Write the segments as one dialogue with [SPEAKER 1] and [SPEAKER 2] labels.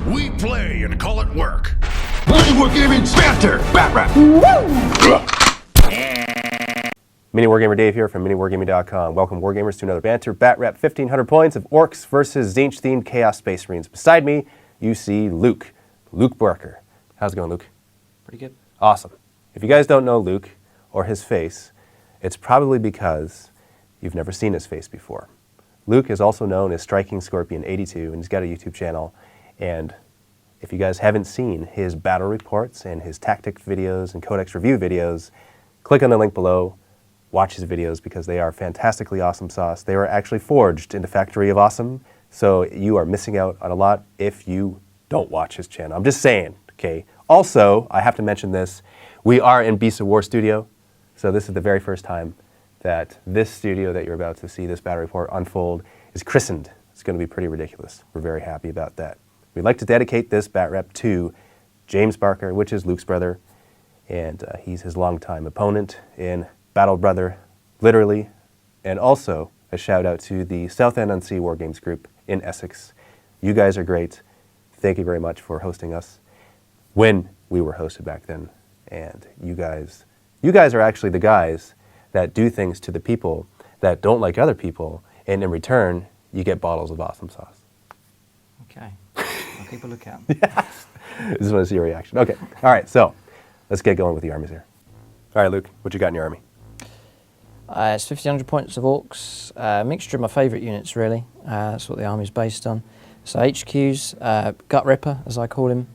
[SPEAKER 1] We play and call it work.
[SPEAKER 2] MiniWarGaming Banter! Batrep!
[SPEAKER 3] MiniWarGamer Dave here from MiniWarGaming.com. Welcome, Wargamers, to another Banter Batrep 1500 points of Orks versus Tzeentch-themed Chaos Space Marines. Beside me, you see Luke Barker. How's it going, Luke?
[SPEAKER 4] Pretty good.
[SPEAKER 3] Awesome. If you guys don't know Luke or his face, it's probably because you've never seen his face before. Luke is also known as Striking Scorpion 82, and he's got a YouTube channel. And if you guys haven't seen his battle reports and his tactic videos and codex review videos, click on the link below, watch his videos because they are fantastically awesome sauce. They were actually forged in the Factory of Awesome, so you are missing out on a lot if you don't watch his channel. I'm just saying, okay? Also, I have to mention this, we are in Beasts of War Studio, so this is the very first time that this studio that you're about to see this battle report unfold is christened. It's going to be pretty ridiculous. We're very happy about that. We'd like to dedicate this bat rep to James Barker, which is Luke's brother, and he's his longtime opponent in Battle Brother, literally, and also a shout out to the South End on Sea War Games group in Essex. You guys are great. Thank you very much for hosting us when we were hosted back then, and you guys are actually the guys that do things to the people that don't like other people, and in return, you get bottles of awesome sauce.
[SPEAKER 4] Okay. I'll keep a lookout.
[SPEAKER 3] I just want to see your reaction. Okay. All right. So let's get going with the armies here. All right, Luke, what you got in your army?
[SPEAKER 4] It's 1,500 points of Orks. A mixture of my favourite units, really. That's what the army's based on. So HQ's Gut Ripper, as I call him,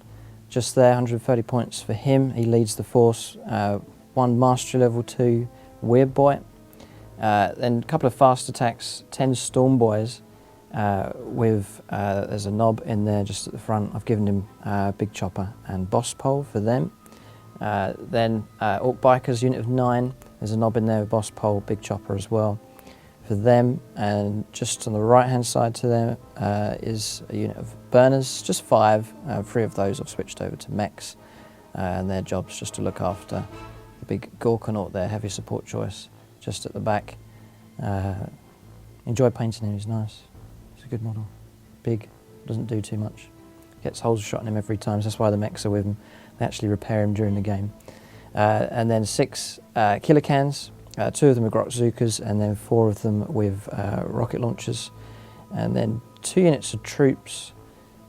[SPEAKER 4] just there, 130 points for him. He leads the force. 1 Mastery Level 2 Weird Boy. Then a couple of fast attacks, 10 Storm Boys. There's a knob in there just at the front. I've given him Big Chopper and Boss Pole for them. Then Ork Bikers unit of 9. There's a knob in there with Boss Pole, Big Chopper as well for them. And just on the right hand side to them is a unit of Burners, just 5. 3 of those I've switched over to Mechs, and their job's just to look after the big Gorkanaut there, heavy support choice, just at the back. Enjoy painting him, he's nice. It's a good model. Big, doesn't do too much. Gets holes shot in him every time, so that's why the Mechs are with him. They actually repair him during the game. And then 6 killer cans, 2 of them are Grotzukas, and then 4 of them with rocket launchers. And then 2 units of troops,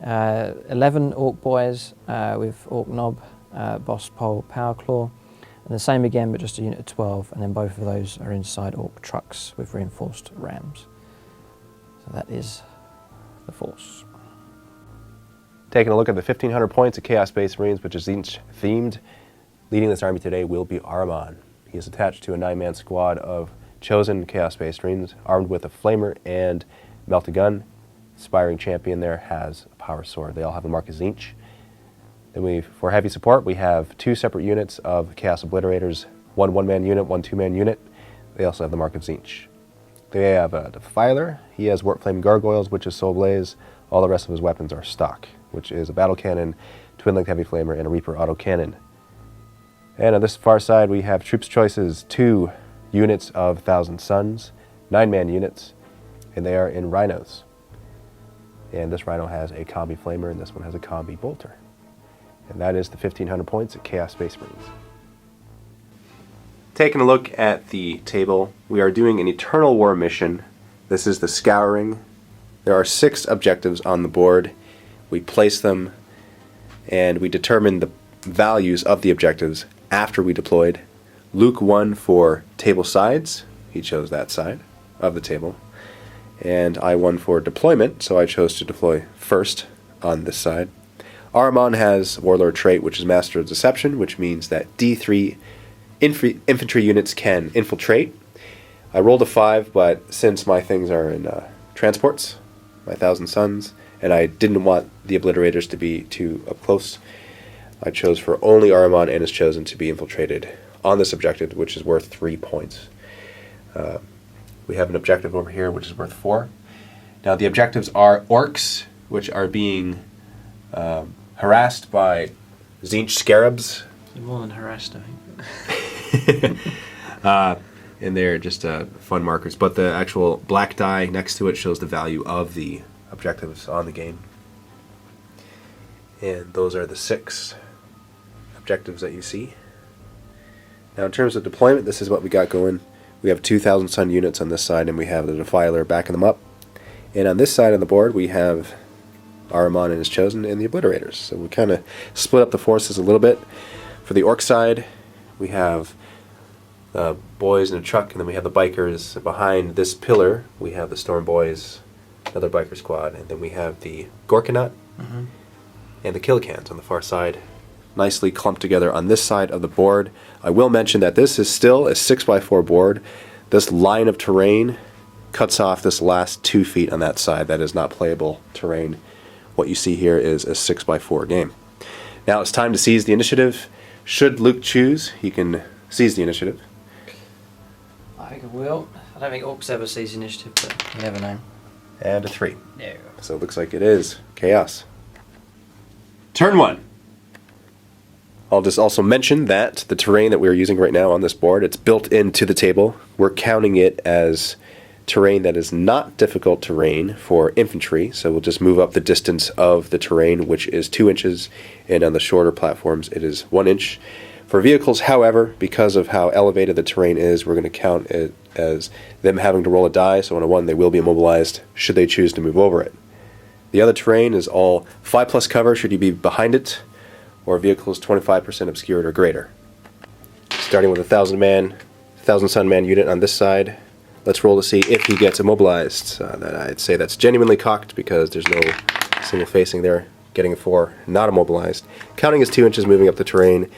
[SPEAKER 4] 11 Ork Boys with Ork Knob, Boss Pole, Power Claw. And the same again, but just a unit of 12, and then both of those are inside Ork trucks with reinforced rams. So that is the force.
[SPEAKER 3] Taking a look at the 1,500 points of Chaos Space Marines, which is Tzeentch themed. Leading this army today will be Ahriman. He is attached to a 9-man squad of chosen Chaos Space Marines, armed with a flamer and melta gun. Aspiring champion there has a power sword. They all have the mark of Tzeentch. Then for heavy support, we have 2 separate units of Chaos Obliterators, 1 one-man unit, 1 2-man unit. They also have the mark of Tzeentch. They have a Defiler. He has Warp Flame Gargoyles, which is Soul Blaze. All the rest of his weapons are stock, which is a Battle Cannon, Twin-Linked Heavy Flamer, and a Reaper Autocannon. And on this far side, we have troops choices, 2 units of Thousand Suns, 9-man units, and they are in Rhinos. And this Rhino has a Combi Flamer, and this one has a Combi Bolter. And that is the 1,500 points of Chaos Space Marines. Taking a look at the table, we are doing an Eternal War mission. This is the Scouring. There are 6 objectives on the board. We place them, and we determine the values of the objectives after we deployed. Luke won for table sides. He chose that side of the table. And I won for deployment, so I chose to deploy first on this side. Ahriman has Warlord trait, which is Master of Deception, which means that D3 infantry units can infiltrate. I rolled a 5, but since my things are in transports, my Thousand Suns, and I didn't want the Obliterators to be too up close, I chose for only Ahriman and is chosen to be infiltrated on this objective, which is worth 3 points. We have an objective over here, which is worth 4. Now the objectives are Orks, which are being harassed by Tzeentch scarabs.
[SPEAKER 4] More than harassed, I think.
[SPEAKER 3] And they're just fun markers. But the actual black die next to it shows the value of the objectives on the game. And those are the 6 objectives that you see. Now in terms of deployment, this is what we got going. We have 2,000 Sun units on this side, and we have the Defiler backing them up. And on this side of the board, we have Ahriman and his Chosen and the Obliterators. So we kind of split up the forces a little bit. For the Orc side, we have the boys in a truck, and then we have the bikers. Behind this pillar, we have the Storm Boys, another biker squad, and then we have the Gorkanut and the Killicans on the far side, nicely clumped together on this side of the board. I will mention that this is still a 6x4 board. This line of terrain cuts off this last 2 feet on that side. That is not playable terrain. What you see here is a 6x4 game. Now it's time to seize the initiative. Should Luke choose, he can seize the initiative.
[SPEAKER 4] I think I will. I don't think Orcs ever seize initiative, but you never know.
[SPEAKER 3] And a 3.
[SPEAKER 4] No.
[SPEAKER 3] So it looks like it is Chaos. Turn 1. I'll just also mention that the terrain that we're using right now on this board, it's built into the table. We're counting it as terrain that is not difficult terrain for infantry, so we'll just move up the distance of the terrain, which is 2 inches, and on the shorter platforms it is 1 inch. For vehicles, however, because of how elevated the terrain is, we're going to count it as them having to roll a die, so on a 1 they will be immobilized should they choose to move over it. The other terrain is all 5+ cover should you be behind it, or vehicles 25% obscured or greater. Starting with a 1,000 Sun man unit on this side. Let's roll to see if he gets immobilized. I'd say that's genuinely cocked because there's no single facing there. Getting a 4, not immobilized. Counting as 2 inches moving up the terrain.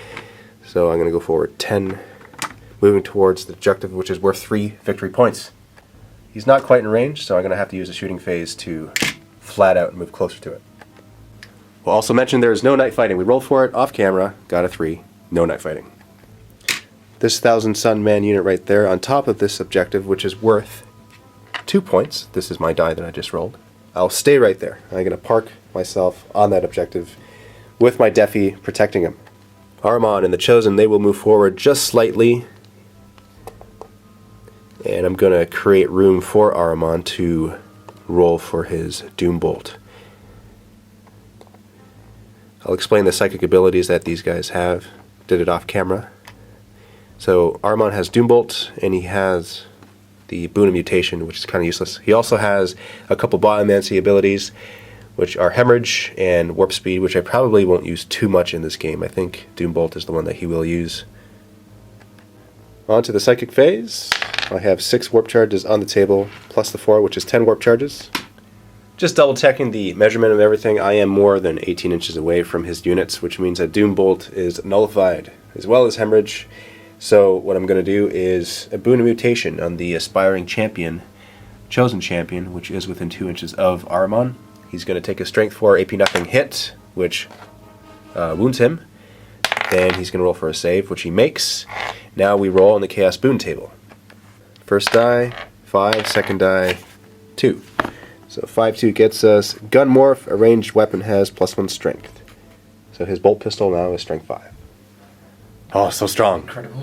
[SPEAKER 3] So I'm going to go forward 10, moving towards the objective, which is worth 3 victory points. He's not quite in range, so I'm going to have to use a shooting phase to flat out and move closer to it. We'll also mention there is no night fighting. We rolled for it off camera, got a 3, no night fighting. This 1,000 Sun man unit right there on top of this objective, which is worth 2 points. This is my die that I just rolled. I'll stay right there. I'm going to park myself on that objective with my Defi protecting him. Ahriman and the Chosen, they will move forward just slightly. And I'm going to create room for Ahriman to roll for his Doom Bolt. I'll explain the psychic abilities that these guys have. Did it off camera. So Ahriman has Doom Bolt, and he has the Boon of Mutation, which is kind of useless. He also has a couple Biomancy abilities, which are Hemorrhage and Warp Speed, which I probably won't use too much in this game. I think Doom Bolt is the one that he will use. On to the Psychic phase. I have 6 Warp Charges on the table, plus the 4, which is 10 Warp Charges. Just double checking the measurement of everything, I am more than 18 inches away from his units, which means that Doom Bolt is nullified, as well as Hemorrhage. So what I'm going to do is a Boon of Mutation on the Aspiring Champion, Chosen Champion, which is within 2 inches of Ahriman. He's going to take a Strength 4 AP nothing hit, which wounds him. Then he's going to roll for a save, which he makes. Now we roll on the Chaos Boon table. First die, 5, second die, 2. So 5-2 gets us Gun Morph, a ranged weapon has +1 strength. So his bolt pistol now is strength 5. Oh, so strong.
[SPEAKER 4] Incredible.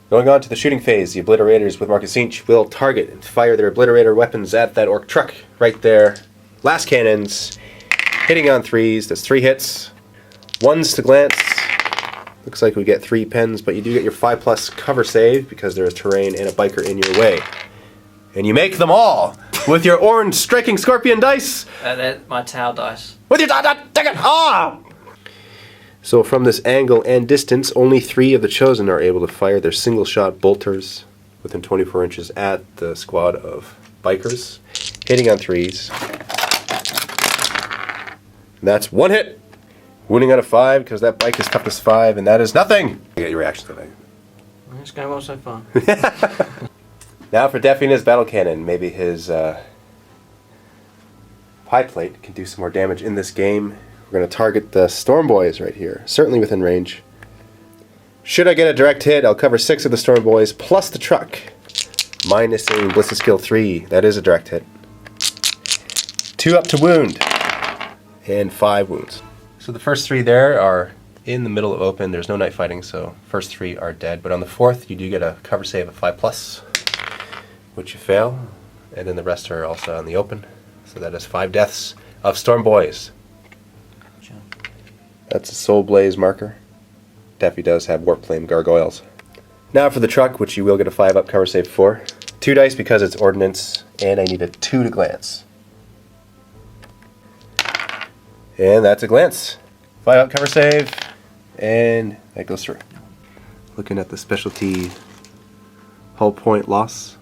[SPEAKER 3] Going on to the shooting phase, the Obliterators with Marcus Tzeentch will target and fire their Obliterator weapons at that Orc truck right there. Last cannons, hitting on 3s, that's 3 hits. 1s to glance. Looks like we get 3 pens, but you do get your 5+ cover save because there is terrain and a biker in your way. And you make them all with your orange striking scorpion dice.
[SPEAKER 4] They're my Tau dice.
[SPEAKER 3] With your take it! Ah! So from this angle and distance, only 3 of the Chosen are able to fire their single-shot bolters within 24 inches at the squad of bikers, hitting on 3s. And that's 1 hit, wounding out of 5 because that bike is toughness 5, and that is nothing. You get your reaction to that.
[SPEAKER 4] It's going well so far.
[SPEAKER 3] Now for Defi and his battle cannon. Maybe his pie plate can do some more damage in this game. We're going to target the Storm Boys right here, certainly within range. Should I get a direct hit, I'll cover 6 of the Storm Boys plus the truck. Minusing Ballistic Skill 3, that is a direct hit. 2 up to wound, and 5 wounds. So the first 3 there are in the middle of open. There's no night fighting, so first 3 are dead. But on the 4th, you do get a cover save of 5+, which you fail. And then the rest are also on the open. So that is 5 deaths of Storm Boys. That's a Soul Blaze marker. Definitely does have Warp Flame Gargoyles. Now for the truck, which you will get a 5-up cover save for. 2 dice because it's ordnance, and I need a 2 to glance. And that's a glance. 5-up cover save, and that goes through. Looking at the specialty hull point loss,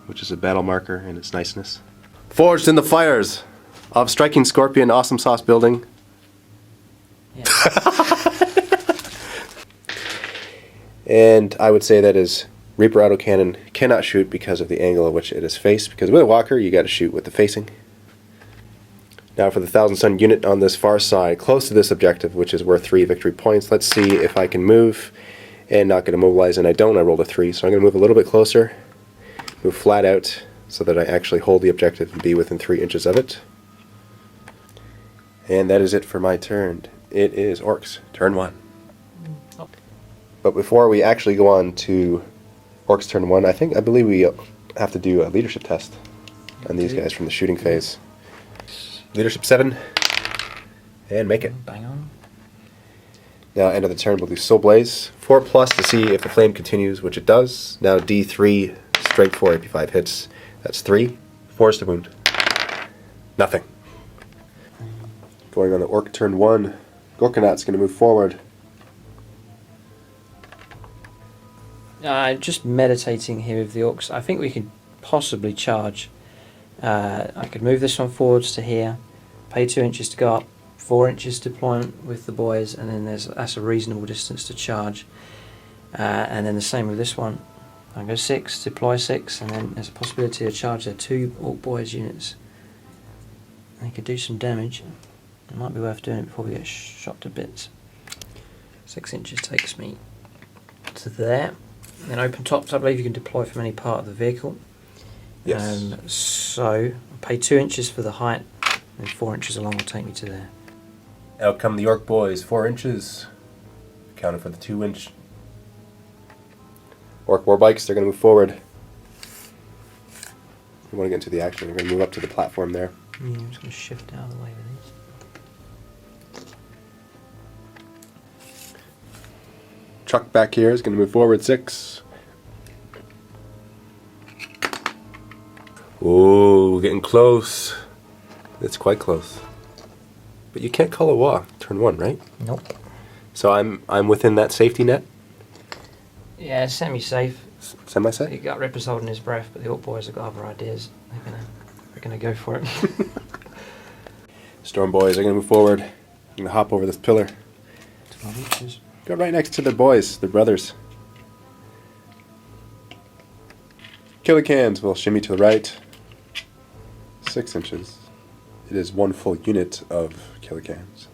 [SPEAKER 3] which is a battle marker in its niceness. Forged in the fires of Striking Scorpion Awesome Sauce Building.
[SPEAKER 4] Yeah.
[SPEAKER 3] And I would say that is Reaper autocannon cannot shoot because of the angle at which it is faced, because with a walker you got to shoot with the facing. Now for the Thousand Sun unit on this far side, close to this objective, which is worth 3 victory points. Let's see if I can move and not get immobilized, and I don't. I rolled a 3, so I'm going to move a little bit closer, move flat out so that I actually hold the objective and be within 3 inches of it. And that is it for my turn. It is Orks, turn 1. But before we actually go on to Orks turn 1, I believe we have to do a leadership test on these guys from the shooting phase. Leadership 7, and make it.
[SPEAKER 4] Bang on.
[SPEAKER 3] Now end of the turn we'll do Soul Blaze, 4+ to see if the flame continues, which it does. Now D3, strength 4, AP5 hits, that's 3. Force to wound. Nothing. Going on the Orc turn 1, Gorkanat's going to move forward.
[SPEAKER 4] Just meditating here with the Orks. I think we could possibly charge. I could move this one forwards to here, pay 2 inches to go up, 4 inches deployment with the boys, and then that's a reasonable distance to charge. And then the same with this one. I go 6, deploy 6, and then there's a possibility of charge there. 2 Orc boys units. They could do some damage. It might be worth doing it before we get shot to bits. 6 inches takes me to there. And then open tops, I believe you can deploy from any part of the vehicle.
[SPEAKER 3] Yes.
[SPEAKER 4] So I'll pay 2 inches for the height, and 4 inches along will take me to there.
[SPEAKER 3] Out come the Orc boys, 4 inches. Accounted for the 2-inch. Orc war bikes, they're going to move forward. We want to get into the action. We're going to move up to the platform there.
[SPEAKER 4] Yeah, I'm just going to shift out of the way with these.
[SPEAKER 3] Truck back here is going to move forward 6. Oh, getting close. It's quite close. But you can't call a walk. Turn 1, right?
[SPEAKER 4] Nope.
[SPEAKER 3] So I'm within that safety net.
[SPEAKER 4] Yeah, semi-safe.
[SPEAKER 3] Semi-safe.
[SPEAKER 4] He got Ripper's holding his breath, but the Orc boys have got other ideas. They're gonna go for it.
[SPEAKER 3] Storm boys are going to move forward. I'm going to hop over this pillar.
[SPEAKER 4] 12 inches.
[SPEAKER 3] Go right next to their boys, their brothers. Killer cans will shimmy to the right. 6 inches. It is 1 full unit of killer cans.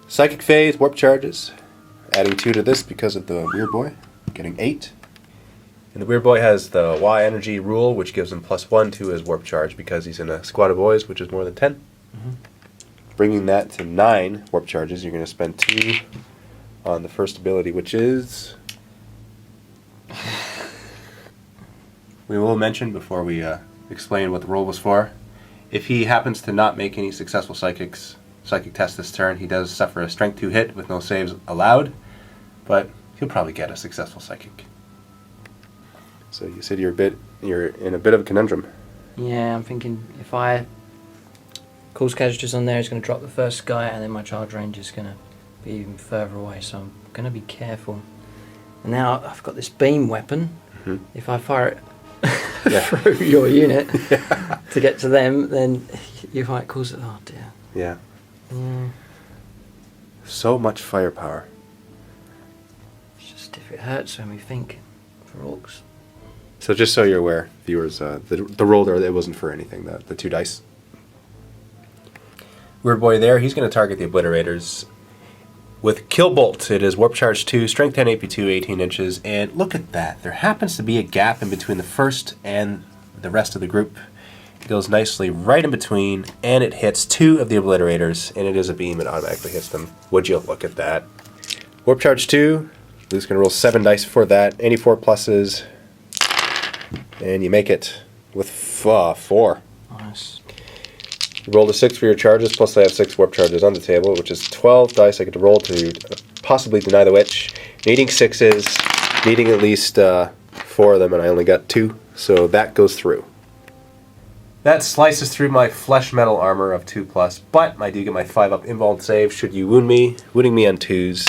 [SPEAKER 3] Psychic phase, warp charges. Adding 2 to this because of the weird boy. Getting 8. And the weird boy has the Y energy rule, which gives him +1 to his warp charge because he's in a squad of boys, which is more than 10.
[SPEAKER 4] Mm-hmm.
[SPEAKER 3] Bringing that to 9 warp charges, you're going to spend 2 on the first ability, which is... We will mention before we explain what the roll was for. If he happens to not make any successful psychic tests this turn, he does suffer a strength 2 hit with no saves allowed, but he'll probably get a successful psychic. So you said you're in a bit of a conundrum.
[SPEAKER 4] Yeah, I'm thinking if I cause casualties on there, it's going to drop the first guy, and then my charge range is going to be even further away. So I'm going to be careful. And now I've got this beam weapon.
[SPEAKER 3] Mm-hmm.
[SPEAKER 4] If I fire it through your unit to get to them, then you might cause it. Oh dear.
[SPEAKER 3] Yeah.
[SPEAKER 4] Yeah.
[SPEAKER 3] So much firepower.
[SPEAKER 4] It's just if it hurts when we think for Orks.
[SPEAKER 3] So just so you're aware, viewers, the roll there, it wasn't for anything, the 2 dice. Weird boy there, he's going to target the Obliterators. With Kill Bolt, it is Warp Charge 2, Strength 10, AP 2, 18 inches, and look at that. There happens to be a gap in between the first and the rest of the group. It goes nicely right in between, and it hits 2 of the Obliterators, and it is a beam, it automatically hits them. Would you look at that? Warp Charge 2, Luke's going to roll 7 dice for that, any 4 pluses. And you make it with 4.
[SPEAKER 4] Nice.
[SPEAKER 3] You rolled a 6 for your charges, plus I have 6 warp charges on the table, which is 12 dice I get to roll to possibly deny the witch. Needing 6s, needing at least 4 of them, and I only got 2, so that goes through. That slices through my flesh metal armor of 2+, but I do get my 5-up invuln save should you wound me, wounding me on 2s.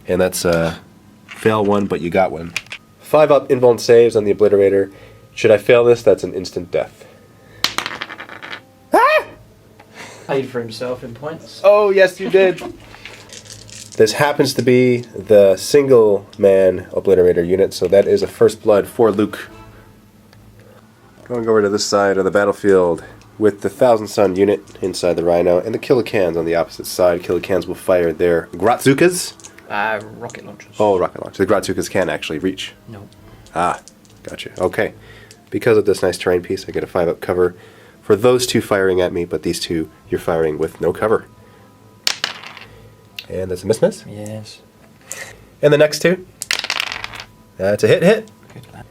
[SPEAKER 3] And that's fail 1, but you got 1. 5-up invuln saves on the Obliterator. Should I fail this, that's an instant death.
[SPEAKER 4] Paid for himself in points.
[SPEAKER 3] Oh, yes, you did. This happens to be the single-man Obliterator unit, so that is a first blood for Luke. Going over to this side of the battlefield with the Thousand Sun unit inside the Rhino and the Killicans on the opposite side. Killicans will fire their Gratzukas.
[SPEAKER 4] Rocket launchers.
[SPEAKER 3] Oh, rocket launchers. The Gratzukas can actually reach.
[SPEAKER 4] No.
[SPEAKER 3] Ah, gotcha. Okay. Because of this nice terrain piece, I get a 5-up cover for those 2 firing at me, but these 2 you're firing with no cover. And that's a miss.
[SPEAKER 4] Yes.
[SPEAKER 3] And the next 2. That's a hit.
[SPEAKER 4] Good lad.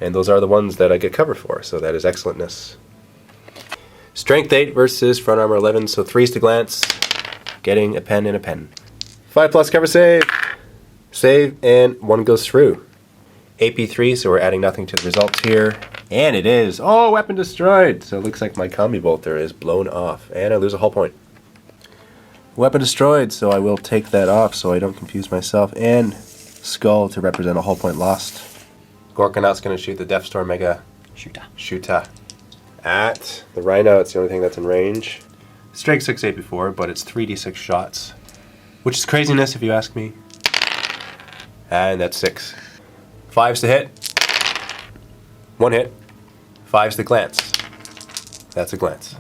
[SPEAKER 3] And those are the ones that I get cover for, so that is excellentness. Strength 8 versus front armor 11, so 3s to glance. Getting a pen and a pen. 5+ cover save. Save, and 1 goes through. AP 3, so we're adding nothing to the results here. And it is. Oh, weapon destroyed. So it looks like my combi bolter is blown off. And I lose a hull point. Weapon destroyed, so I will take that off so I don't confuse myself. And skull to represent a hull point lost. Gorkanaut's going to shoot the Deathstorm Mega Shooter at the Rhino. It's the only thing that's in range. Strength 6 before, but it's 3d6 shots, which is craziness if you ask me. And that's 6. 5s to hit. 1 hit. 5s to glance. That's a glance.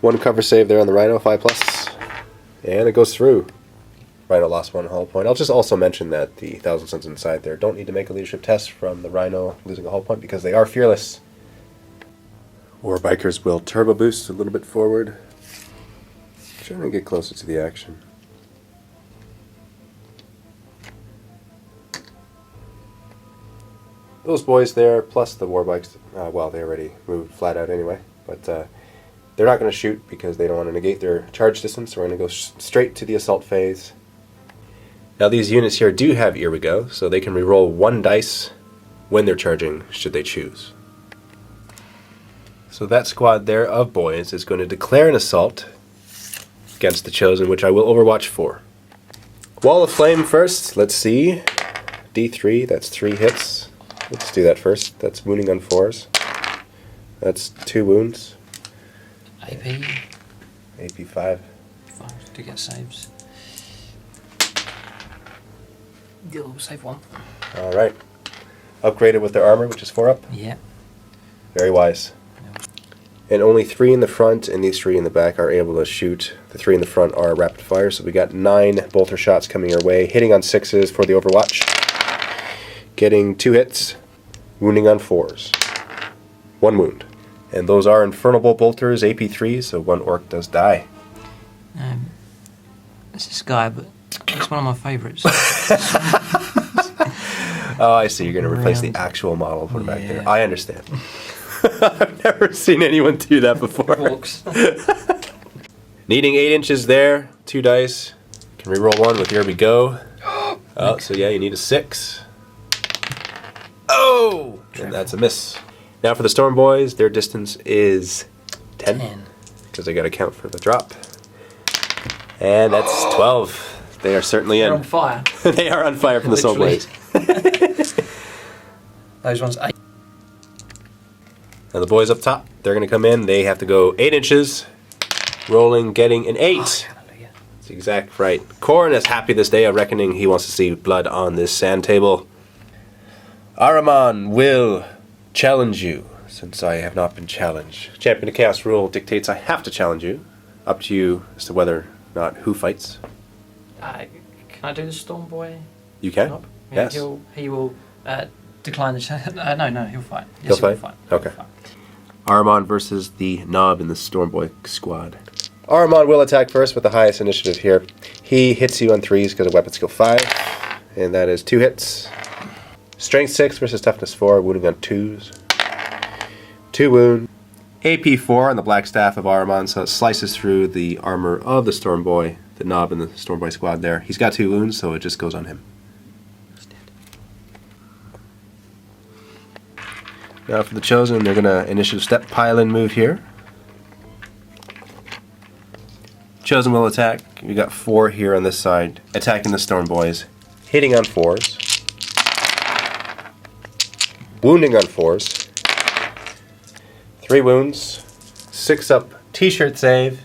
[SPEAKER 3] 1 cover save there on the Rhino, 5+. And it goes through. Rhino lost 1 hull point. I'll just also mention that the Thousand Suns inside there don't need to make a leadership test from the Rhino losing a hull point because they are fearless. War Bikers will turbo boost a little bit forward. Trying to get closer to the action. Those boys there, plus the war bikes, well, they already moved flat out anyway, but they're not going to shoot because they don't want to negate their charge distance, so we're going to go straight to the assault phase. Now these units here do have Here We Go, so they can reroll 1 dice when they're charging, should they choose. So that squad there of boys is going to declare an assault against the Chosen, which I will overwatch for. Wall of Flame first, let's see. D3, that's 3 hits. Let's do that first. That's wounding on 4s. That's 2 wounds.
[SPEAKER 4] AP.
[SPEAKER 3] AP 5.
[SPEAKER 4] 5 to get saves. You'll save 1.
[SPEAKER 3] Alright. Upgraded with their armor, which is 4 up.
[SPEAKER 4] Yeah.
[SPEAKER 3] Very wise. And only 3 in the front and these 3 in the back are able to shoot. The 3 in the front are rapid fire, so we got 9 bolter shots coming our way. Hitting on 6s for the Overwatch. Getting 2 hits. Wounding on 4s. 1 wound. And those are Infernal Bolt bolters, AP3, so 1 orc does die.
[SPEAKER 4] It's this guy, but it's one of my favourites.
[SPEAKER 3] Oh, I see. You're going to replace the actual model and put it back there. I understand. I've never seen anyone do that before.
[SPEAKER 4] Orks.
[SPEAKER 3] Needing 8 inches there. 2 dice. Can reroll 1 with Here We Go. Oh, so yeah, you need a 6. Oh! And that's a miss. Now for the Storm Boys, their distance is 10. Because they got to count for the drop. And that's 12. They are certainly
[SPEAKER 4] They're
[SPEAKER 3] in.
[SPEAKER 4] on fire.
[SPEAKER 3] They are on fire from the Soul Blaze.
[SPEAKER 4] Those ones 8.
[SPEAKER 3] Now the boys up top, they're going to come in. They have to go 8 inches. Rolling, getting an 8.
[SPEAKER 4] Hallelujah.
[SPEAKER 3] That's exact right. Corrin is happy this day of reckoning. He wants to see blood on this sand table. Ahriman will challenge you, since I have not been challenged. Champion of Chaos rule dictates I have to challenge you. Up to you as to whether or not who fights.
[SPEAKER 4] Can I do the Storm Boy?
[SPEAKER 3] You can?
[SPEAKER 4] Knob?
[SPEAKER 3] Yes.
[SPEAKER 4] He will decline the challenge. No, he'll fight. Yes,
[SPEAKER 3] He'll
[SPEAKER 4] he will
[SPEAKER 3] fight?
[SPEAKER 4] He'll
[SPEAKER 3] Okay.
[SPEAKER 4] fight.
[SPEAKER 3] Ahriman versus the Knob in the Stormboy squad. Ahriman will attack first with the highest initiative here. He hits you on 3s because of weapon skill 5. And that is 2 hits. Strength 6 versus toughness 4, wounding on 2s. 2 wound. AP4 on the Black Staff of Ahriman, so it slices through the armor of the Stormboy, the Knob in the Stormboy squad there. He's got 2 wounds, so it just goes on him. Now for the Chosen, they're going to initiative step pile-in move here. Chosen will attack. We got 4 here on this side, attacking the Stormboys, hitting on 4s, wounding on 4s, 3 wounds, 6 up, T-shirt save.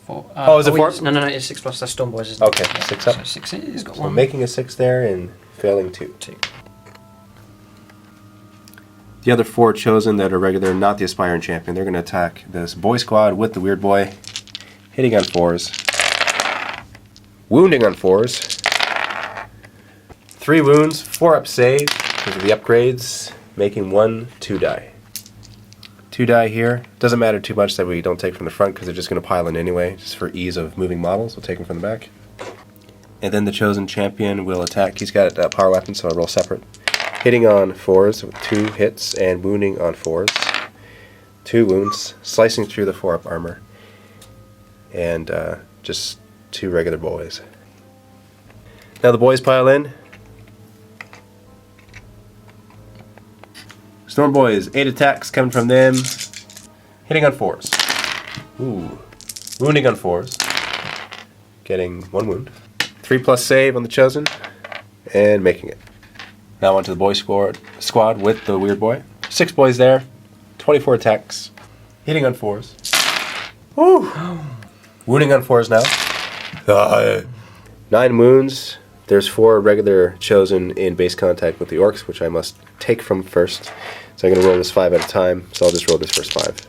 [SPEAKER 4] 4.
[SPEAKER 3] Is it 4?
[SPEAKER 4] No, it's 6 plus. That's Stormboys, isn't it?
[SPEAKER 3] Okay, 6 up.
[SPEAKER 4] So 6. He's got
[SPEAKER 3] So
[SPEAKER 4] 1.
[SPEAKER 3] making a 6 there and failing 2.
[SPEAKER 4] 2.
[SPEAKER 3] The other 4 Chosen that are regular, not the Aspiring Champion, they're going to attack this Boy Squad with the Weird Boy, hitting on 4s, wounding on 4s, 3 wounds, 4 up save because of the upgrades, making 1 2 die. 2 die here. Doesn't matter too much that we don't take from the front because they're just going to pile in anyway, just for ease of moving models. We'll take them from the back. And then the Chosen Champion will attack. He's got a power weapon, so I'll roll separate. Hitting on 4s with 2 hits and wounding on 4s. 2 wounds, slicing through the 4-up armor. And just 2 regular boys. Now the boys pile in. Storm Boys, 8 attacks coming from them. Hitting on 4s. Ooh. Wounding on 4s. Getting 1 wound. 3 plus save on the Chosen. And making it. Now onto the boy squad with the Weird Boy. 6 boys there. 24 attacks. Hitting on 4s. Woo! Wounding on 4s now. 9 wounds. There's 4 regular Chosen in base contact with the Orks, which I must take from first. So I'm going to roll this 5 at a time. So I'll just roll this first 5.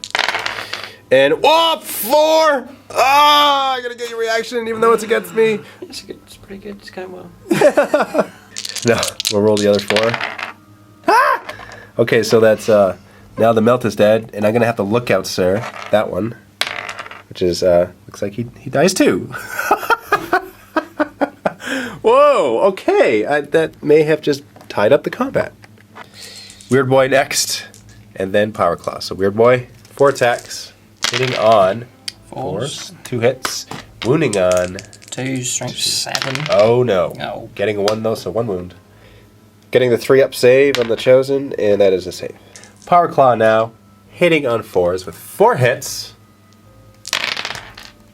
[SPEAKER 3] And, 4! Ah! I'm going to get your reaction even though it's against me.
[SPEAKER 4] It's pretty good. It's going well.
[SPEAKER 3] No, we'll roll the other 4. Ah! Okay, so that's, now the Melt is dead, and I'm going to have to look out, sir. That one. Which is, looks like he dies too. Whoa, okay. That may have just tied up the combat. Weird Boy next, and then Power Claw. So Weird Boy, 4 attacks, hitting on 4s, 2 hits, wounding on
[SPEAKER 4] 2, strength 7.
[SPEAKER 3] Oh no.
[SPEAKER 4] No.
[SPEAKER 3] Getting a 1 though, so 1 wound. Getting the 3 up save on the Chosen, and that is a save. Power Claw now, hitting on 4s with 4 hits.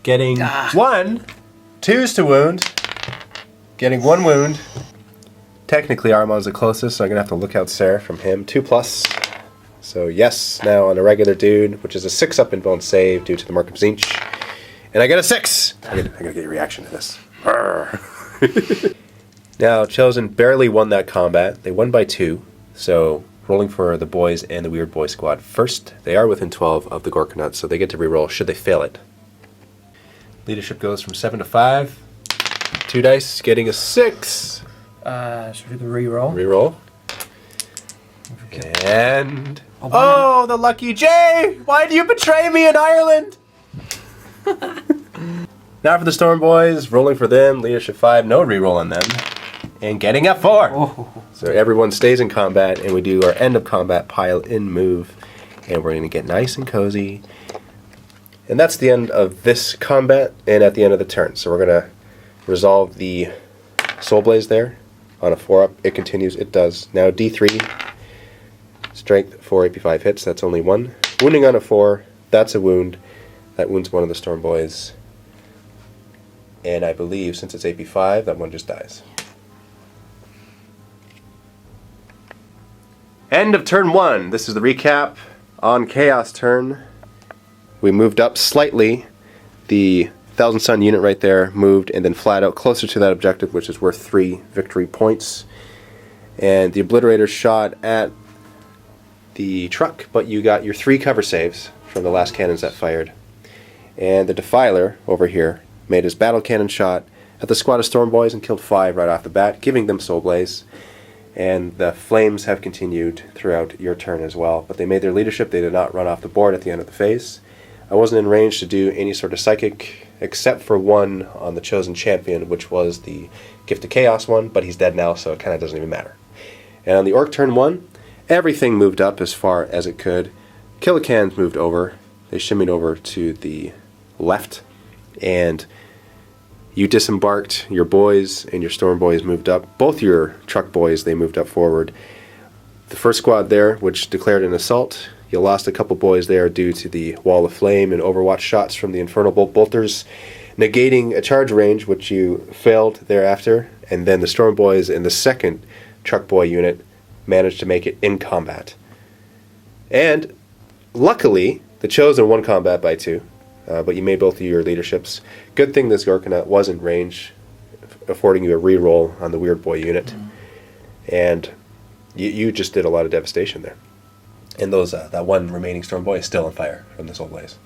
[SPEAKER 3] Getting 1, 2s to wound. Getting 1 wound. Technically Armon's the closest, so I'm gonna have to look out Sarah from him. 2 plus. So yes, now on a regular dude, which is a 6 up in bone save due to the mark of Tzeentch. And I get a 6! I gotta get your reaction to this. Now, Chosen barely won that combat. They won by 2, so rolling for the boys and the Weird Boy squad first. They are within 12 of the Gorkanut, so they get to reroll should they fail it. Leadership goes from 7 to 5. 2 dice, getting a 6.
[SPEAKER 4] Should we do the reroll?
[SPEAKER 3] Reroll. And... Oh, the lucky J! Why do you betray me in Ireland? Now for the Storm Boys, rolling for them, leadership 5, no reroll on them, and getting a 4.
[SPEAKER 4] Oh.
[SPEAKER 3] So everyone stays in combat, and we do our end of combat pile in move, and we're going to get nice and cozy. And that's the end of this combat, and at the end of the turn. So we're going to resolve the Soul Blaze there on a 4-up. It continues, it does. Now D3, strength 4 AP5 hits, that's only 1. Wounding on a 4, that's a wound. That wounds one of the Storm Boys. And I believe, since it's AP5, that one just dies. End of turn 1. This is the recap. On Chaos turn, we moved up slightly. The Thousand Sun unit right there moved and then flat out closer to that objective, which is worth 3 victory points. And the Obliterator shot at the truck, but you got your 3 cover saves from the last cannons that fired. And the Defiler over here made his battle cannon shot at the squad of Storm Boys and killed 5 right off the bat, giving them Soul Blaze. And the flames have continued throughout your turn as well, but they made their leadership. They did not run off the board at the end of the phase. I wasn't in range to do any sort of psychic, except for one on the Chosen Champion, which was the Gift of Chaos one, but he's dead now, so it kind of doesn't even matter. And on the Orc turn 1, everything moved up as far as it could. Killicans moved over. They shimmied over to the left, and you disembarked. Your boys and your storm boys moved up. Both your truck boys, they moved up forward. The first squad there, which declared an assault, you lost a couple boys there due to the wall of flame and overwatch shots from the infernal bolters, negating a charge range, which you failed thereafter. And then the storm boys in the second truck boy unit managed to make it in combat. And luckily, the Chosen won combat by 2, but you made both of your leaderships. Good thing this Gorkanaut was in range, affording you a reroll on the Weird Boy unit. And you just did a lot of devastation there. And those that one remaining Storm Boy is still on fire from this whole blaze.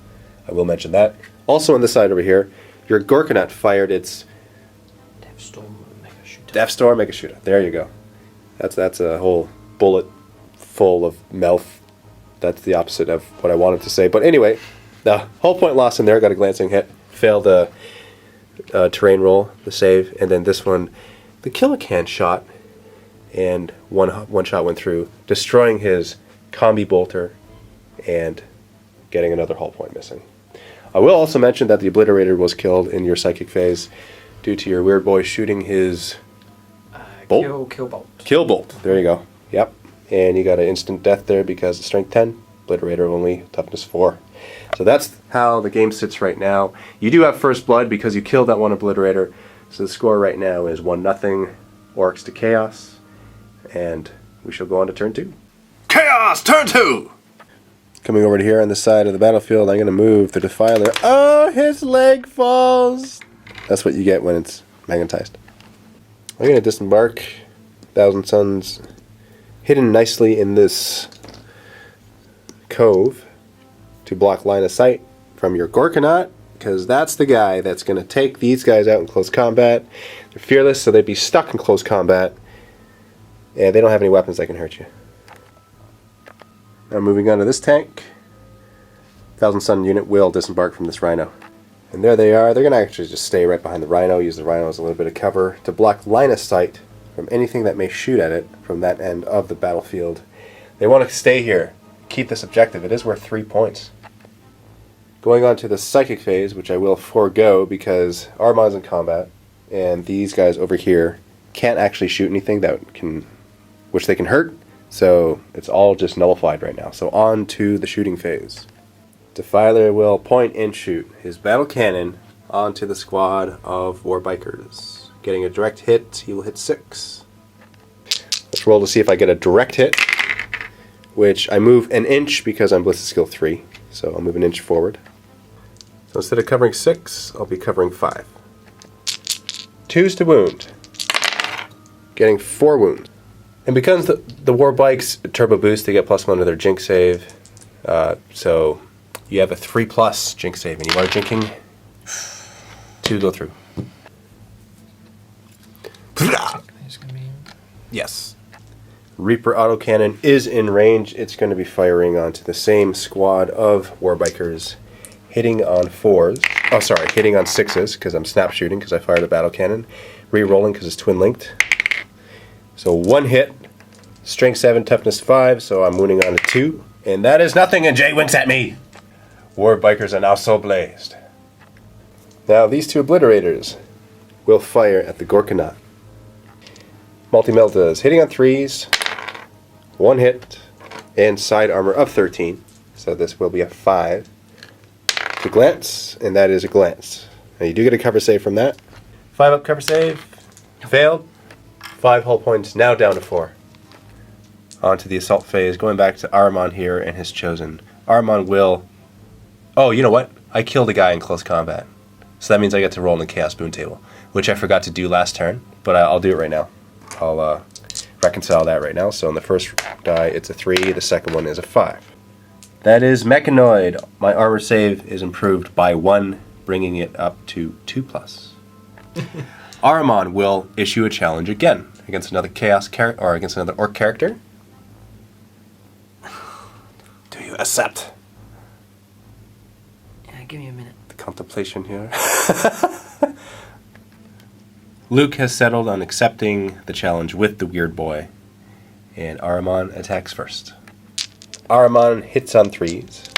[SPEAKER 3] I will mention that. Also on this side over here, your Gorkanaut fired its Deathstorm Mega Shooter. There you go. That's a whole bullet full of mouth. That's the opposite of what I wanted to say. But anyway, the whole point lost in there. Got a glancing hit. Failed the terrain roll, the save. And then this one, the Killacan shot. And one shot went through, destroying his combi bolter and getting another hull point missing. I will also mention that the Obliterator was killed in your psychic phase due to your Weird Boy shooting his bolt?
[SPEAKER 4] Kill bolt.
[SPEAKER 3] Kill bolt. There you go. Yep. And you got an instant death there because of strength 10. Obliterator only toughness 4. So that's how the game sits right now. You do have first blood because you killed that one Obliterator. So the score right now is 1-0. Orks to Chaos. And we shall go on to turn 2.
[SPEAKER 1] Chaos, turn 2!
[SPEAKER 3] Coming over to here on the side of the battlefield, I'm going to move the Defiler. Oh, his leg falls! That's what you get when it's magnetized. I'm going to disembark. Thousand Suns hidden nicely in this cove to block line of sight from your Gorkanaut, because that's the guy that's going to take these guys out in close combat. They're fearless, so they'd be stuck in close combat, and they don't have any weapons that can hurt you. Now moving on to this tank. Thousand Sun unit will disembark from this Rhino. And there they are. They're going to actually just stay right behind the Rhino, use the Rhino as a little bit of cover to block line of sight from anything that may shoot at it from that end of the battlefield. They want to stay here, keep this objective. It is worth 3 points. Going on to the Psychic phase, which I will forego because Armand's in combat, and these guys over here can't actually shoot anything which they can hurt. So it's all just nullified right now. So on to the shooting phase. Defiler will point and shoot his battle cannon onto the squad of Warbikers. Getting a direct hit, he will hit 6. Let's roll to see if I get a direct hit, which I move an inch because I'm Ballistic Skill 3. So I'll move an inch forward. So instead of covering 6, I'll be covering 5. 2's to wound. Getting 4 wounds. And because the Warbikes turbo boost, they get +1 to their Jinx save. So you have a 3+ Jinx save, and you are jinking 2 go through. Yes. Reaper autocannon is in range. It's going to be firing onto the same squad of Warbikers, hitting on 4s. Oh, sorry, hitting on 6s because I'm snap shooting because I fired a battle cannon. Re-rolling because it's twin linked. So 1 hit, strength 7, toughness 5, so I'm wounding on a 2. And that is nothing, and Jay winks at me! Warbikers are now so blazed. Now these 2 Obliterators will fire at the Gorkanaut. Multi-Meltas hitting on 3s, 1 hit, and side armor of 13. So this will be a 5. To glance, and that is a glance. Now you do get a cover save from that. 5 up cover save, failed. 5 hull points, now down to 4. On to the assault phase, going back to Armand here and his Chosen. Armand will... Oh, you know what? I killed a guy in close combat. So that means I get to roll in the Chaos Boon table, which I forgot to do last turn, but I'll do it right now. I'll reconcile that right now. So on the first die, it's a 3. The second one is a 5. That is Mechanoid. My armor save is improved by 1, bringing it up to 2+. Armand will issue a challenge again against another Chaos character or against another Orc character. Do you accept?
[SPEAKER 4] Yeah, give me a minute.
[SPEAKER 3] The contemplation here. Luke has settled on accepting the challenge with the Weird Boy, and Armand attacks first. Armand hits on 3s.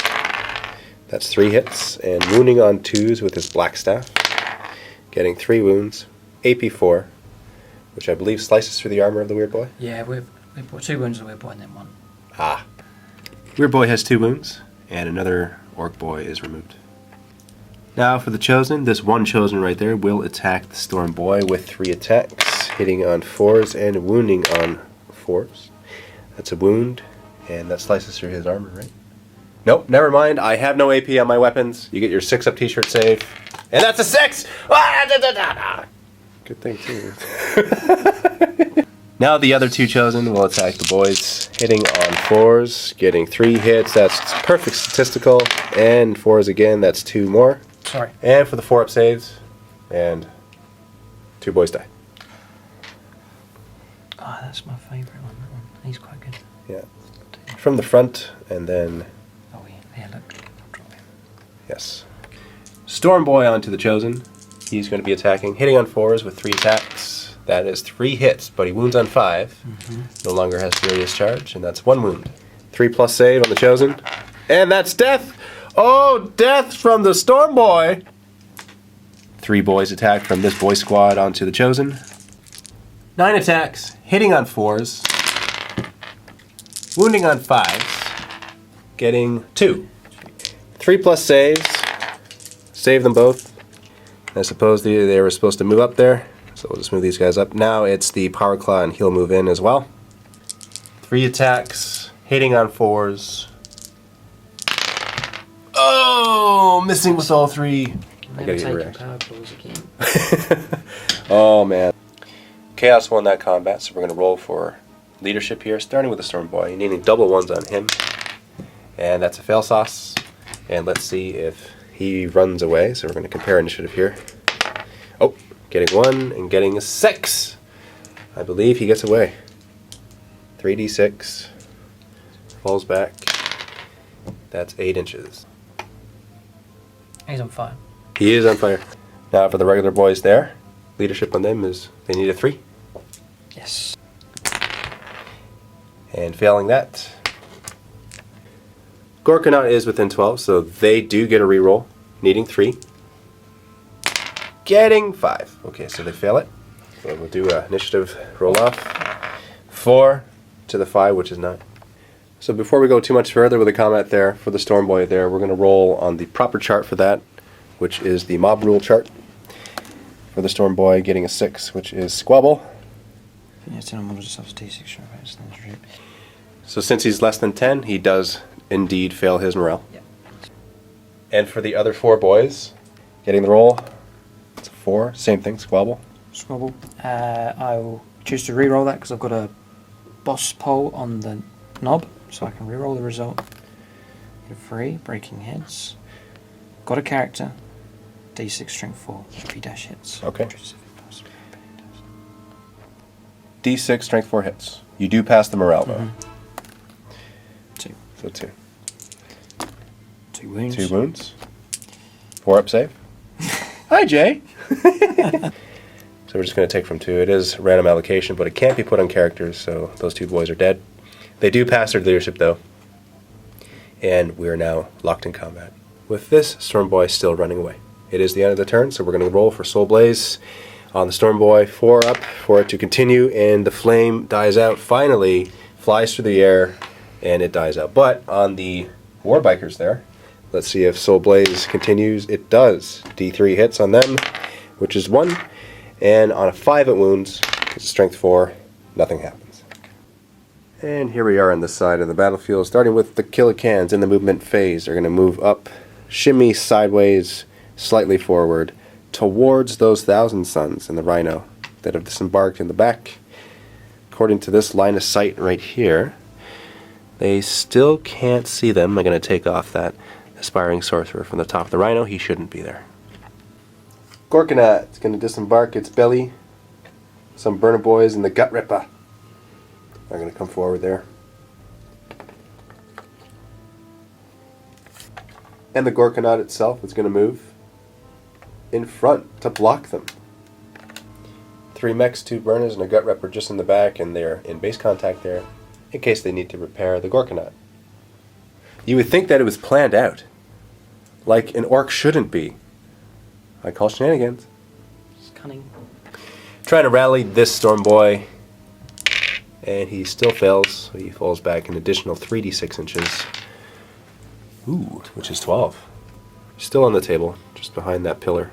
[SPEAKER 3] That's 3 hits, and wounding on 2s with his black staff. Getting 3 wounds, AP 4, which I believe slices through the armor of the weird boy.
[SPEAKER 4] Yeah, we've 2 wounds of the weird boy and then 1.
[SPEAKER 3] Ah. Weird boy has 2 wounds, and another orc boy is removed. Now for the chosen, this one chosen right there will attack the storm boy with 3 attacks, hitting on 4s and wounding on 4s. That's a wound, and that slices through his armor, right? Nope, never mind. I have no AP on my weapons. You get your 6-up t-shirt save, and that's a 6! Good thing, too. Now the other 2 chosen will attack the boys, hitting on 4s, getting 3 hits. That's perfect statistical, and 4s again. That's 2 more.
[SPEAKER 4] Sorry.
[SPEAKER 3] And for the 4-up saves, and 2 boys die.
[SPEAKER 4] Oh, that's my favourite one, that one. He's quite good.
[SPEAKER 3] Yeah. From the front, and then...
[SPEAKER 4] Oh, yeah, look. I'll drop him.
[SPEAKER 3] Yes. Storm boy onto the chosen. He's going to be attacking, hitting on 4s with 3 attacks. That is 3 hits, but he wounds on 5. No longer has furious charge, and that's 1 wound. 3+ save on the chosen, and that's death! Oh, death from the storm boy! 3 boys attack from this boy squad onto the chosen. 9 attacks, hitting on 4s, wounding on 5s, getting 2. 3+ saves, save them both. I suppose they were supposed to move up there, so we'll just move these guys up. Now it's the power claw, and he'll move in as well. 3 attacks, hitting on 4s. Oh, missing with all 3. I gotta get a reaction.
[SPEAKER 4] Power claws again.
[SPEAKER 3] Oh man. Chaos won that combat, so we're going to roll for leadership here, starting with the Storm Boy, needing double 1s on him. And that's a fail sauce. And let's see if he runs away, so we're going to compare initiative here. Oh, getting 1 and getting a 6. I believe he gets away. 3d6. Falls back. That's 8 inches.
[SPEAKER 4] He's on fire.
[SPEAKER 3] He is on fire. Now for the regular boys there, leadership on them is they need a 3.
[SPEAKER 4] Yes.
[SPEAKER 3] And failing that, Gorkanaut is within 12, so they do get a reroll, needing 3. Getting 5. Okay, so they fail it. So we'll do an initiative roll off. 4 to the 5, which is 9. So before we go too much further with the combat there, for the Storm Boy there, we're going to roll on the proper chart for that, which is the mob rule chart. For the Storm Boy, getting a 6, which is Squabble.
[SPEAKER 4] Yeah, 10 on models of D6.
[SPEAKER 3] So since he's less than 10, he does indeed fail his morale.
[SPEAKER 4] Yeah.
[SPEAKER 3] And for the other 4 boys, getting the roll, it's a 4, same thing, Squabble.
[SPEAKER 4] Squabble. I will choose to re-roll that because I've got a boss pole on the knob, so I can re-roll the result. 3, breaking heads. Got a character, D6 strength 4, 3 dash hits.
[SPEAKER 3] Okay. D6 strength 4 hits. You do pass the morale though.
[SPEAKER 4] 2.
[SPEAKER 3] So 2.
[SPEAKER 4] 2 wounds.
[SPEAKER 3] 2 wounds. 4-up save. Hi, Jay. So we're just going to take from 2. It is random allocation, but it can't be put on characters, so those 2 boys are dead. They do pass their leadership though, and we are now locked in combat, with this Storm Boy still running away. It is the end of the turn, so we're going to roll for Soul Blaze on the Storm Boy. 4 up for it to continue, and the flame dies out. Finally, flies through the air, and it dies out. But on the War Bikers there, let's see if Soul Blaze continues. It does. D3 hits on them, which is 1, and on a 5 it wounds, it's a strength 4, nothing happens. And here we are on this side of the battlefield, starting with the Killicans in the movement phase. They're going to move up, shimmy sideways, slightly forward, towards those Thousand Suns and the Rhino that have disembarked in the back. According to this line of sight right here, they still can't see them. I'm going to take off that Aspiring Sorcerer from the top of the Rhino. He shouldn't be there. Gorkanaut is going to disembark its belly. Some Burner Boys and the Gut Ripper are going to come forward there. And the Gorkanaut itself is going to move in front to block them. 3 mechs, 2 burners, and a Gut Ripper just in the back, and they're in base contact there in case they need to repair the Gorkanaut. You would think that it was planned out. like an orc shouldn't be. I call shenanigans.
[SPEAKER 4] It's cunning.
[SPEAKER 3] Trying to rally this storm boy, and he still fails, so he falls back an additional 3d6 inches. Ooh, which is 12. Still on the table, just behind that pillar.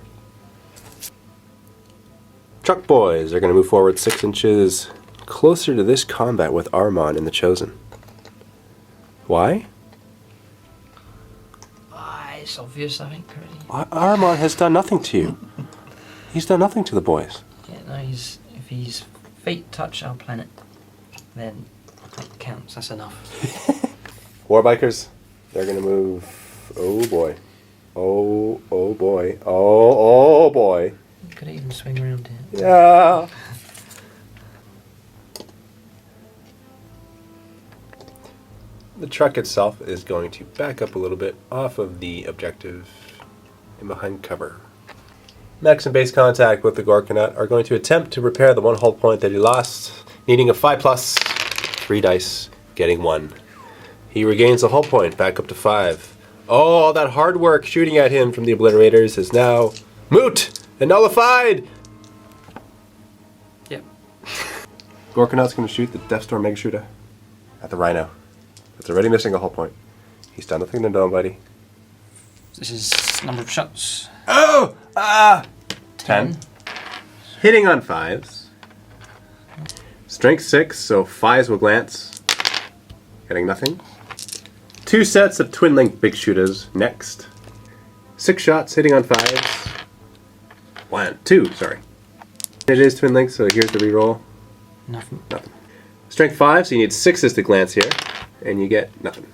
[SPEAKER 3] Truck boys are going to move forward 6 inches closer to this combat with Armon and the Chosen. Why?
[SPEAKER 4] It's obvious, I think, already.
[SPEAKER 3] Armon has done nothing to you. He's done nothing to the boys.
[SPEAKER 4] Yeah, no, if his feet touch our planet, then that counts. That's enough.
[SPEAKER 3] Warbikers, they're going to move. Oh boy. Oh boy. Oh boy.
[SPEAKER 4] You could even swing around here.
[SPEAKER 3] Yeah. The truck itself is going to back up a little bit off of the objective and behind cover. Max and base contact with the Gorkanut are going to attempt to repair the 1 hull point that he lost, needing a 5+, 3 dice, getting 1. He regains a hull point back up to 5. Oh, all that hard work shooting at him from the Obliterators is now moot and nullified!
[SPEAKER 4] Yep.
[SPEAKER 3] Gorkanut's going to shoot the Deathstorm Mega Shooter at the Rhino. It's already missing a hull point. He's done nothing to nobody.
[SPEAKER 4] This is number of shots.
[SPEAKER 3] Oh! 10. Hitting on 5s. Strength 6, so 5s will glance. Getting nothing. 2 sets of twin link big shooters next. 6 shots hitting on 5s. 2, sorry. It is twin link, so here's the reroll.
[SPEAKER 4] Nothing.
[SPEAKER 3] Strength 5, so you need 6s to glance here. And you get nothing.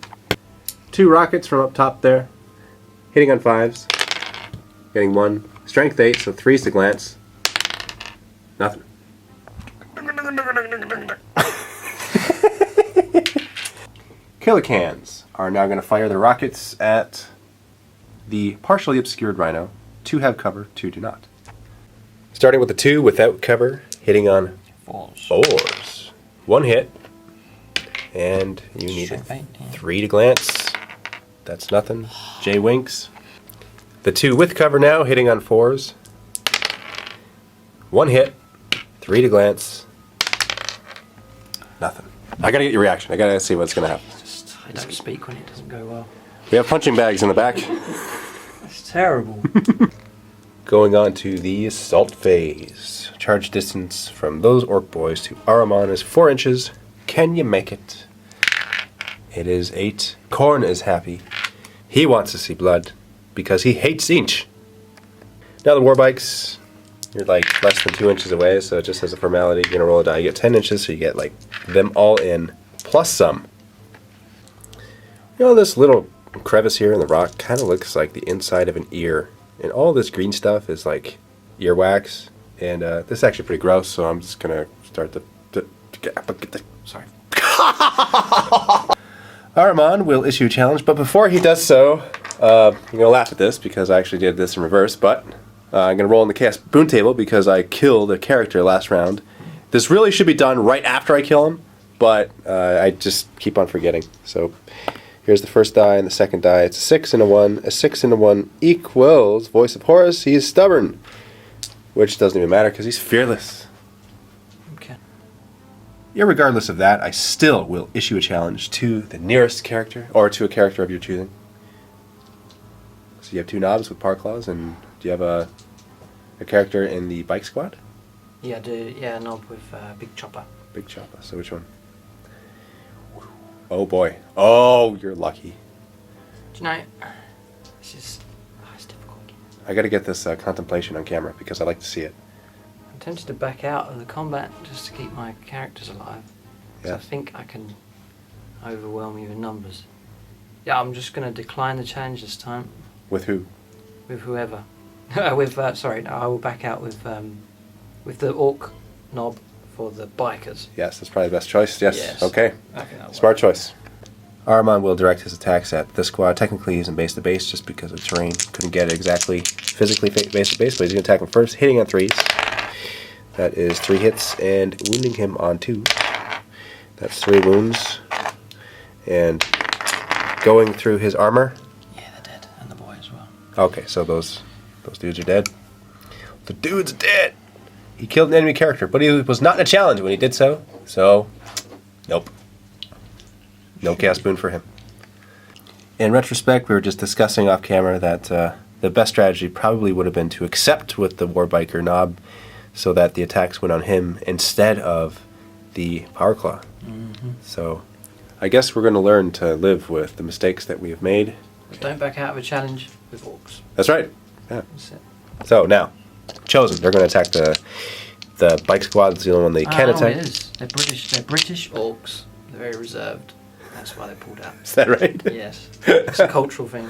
[SPEAKER 3] 2 rockets from up top there. Hitting on 5s. Getting 1. Strength 8, so 3s to glance. Nothing. Killer cans are now going to fire the rockets at the partially obscured Rhino. 2 have cover, 2 do not. Starting with the 2 without cover, hitting on 4s. 1 hit. And you need 3 to glance. That's nothing. J winks. The 2 with cover now, hitting on 4s. 1 hit. 3 to glance. Nothing. I gotta get your reaction. I gotta see what's gonna happen.
[SPEAKER 4] I don't speak when it doesn't go well.
[SPEAKER 3] We have punching bags in the back.
[SPEAKER 4] It's terrible.
[SPEAKER 3] Going on to the assault phase. Charge distance from those orc boys to Ahriman is 4 inches. Can you make it? It is 8. Korn is happy. He wants to see blood because he hates Tzeentch. Now the warbikes, you're like less than 2 inches away, so just as a formality, you're gonna roll a die. You get 10 inches, so you get like them all in plus some. You know, this little crevice here in the rock kind of looks like the inside of an ear, and all this green stuff is like earwax. And this is actually pretty gross, so I'm just gonna start sorry. Ahriman will issue a challenge, but before he does so, you're going to laugh at this because I actually did this in reverse, but I'm going to roll on the Chaos Boon table because I killed a character last round. This really should be done right after I kill him, but I just keep on forgetting. So here's the first die and the second die. It's a 6 and a 1. A 6 and a 1 equals Voice of Horus. He is stubborn, which doesn't even matter because he's fearless. Irregardless of that, I still will issue a challenge to the nearest character, or to a character of your choosing. So you have 2 knobs with power claws, and do you have a character in the bike squad?
[SPEAKER 4] Yeah, I do. Yeah, a knob with Big Chopper.
[SPEAKER 3] Big Chopper. So which one? Oh boy. Oh, you're lucky.
[SPEAKER 4] Do you know, it's difficult.
[SPEAKER 3] I gotta get this contemplation on camera because I like to see it.
[SPEAKER 4] I'm tempted to back out of the combat just to keep my characters alive.
[SPEAKER 3] Yeah.
[SPEAKER 4] I think I can overwhelm you in numbers. Yeah, I'm just going to decline the challenge this time.
[SPEAKER 3] With who?
[SPEAKER 4] With whoever. Sorry, no, I will back out with the orc knob for the bikers.
[SPEAKER 3] Yes, that's probably the best choice. Yes. Okay.
[SPEAKER 4] I think that'll
[SPEAKER 3] Smart
[SPEAKER 4] work.
[SPEAKER 3] choice. Ahriman will direct his attacks at this squad. Technically, he's in base to base just because of terrain. Couldn't get it exactly physically base to base, but he's going to attack him first, hitting on 3s. That is 3 hits and wounding him on 2. That's 3 wounds. And going through his armor.
[SPEAKER 4] Yeah, they're dead, and the boy as well.
[SPEAKER 3] Okay, so those dudes are dead. The dude's dead. He killed an enemy character, but he was not in a challenge when he did so. So, nope. No chaos boon for him. In retrospect, we were just discussing off camera that the best strategy probably would have been to accept with the Warbiker Nob so that the attacks went on him instead of the Power Claw. So, I guess we're going to learn to live with the mistakes that we have made.
[SPEAKER 4] Don't back out of a challenge with Orks.
[SPEAKER 3] That's right. Yeah.
[SPEAKER 4] That's it.
[SPEAKER 3] So now, Chosen. They're going to attack the bike squad. That's the only one they can attack.
[SPEAKER 4] It is. They're British. They're British Orks. They're very reserved. That's why they pulled out.
[SPEAKER 3] Is that right?
[SPEAKER 4] Yes. It's a cultural thing.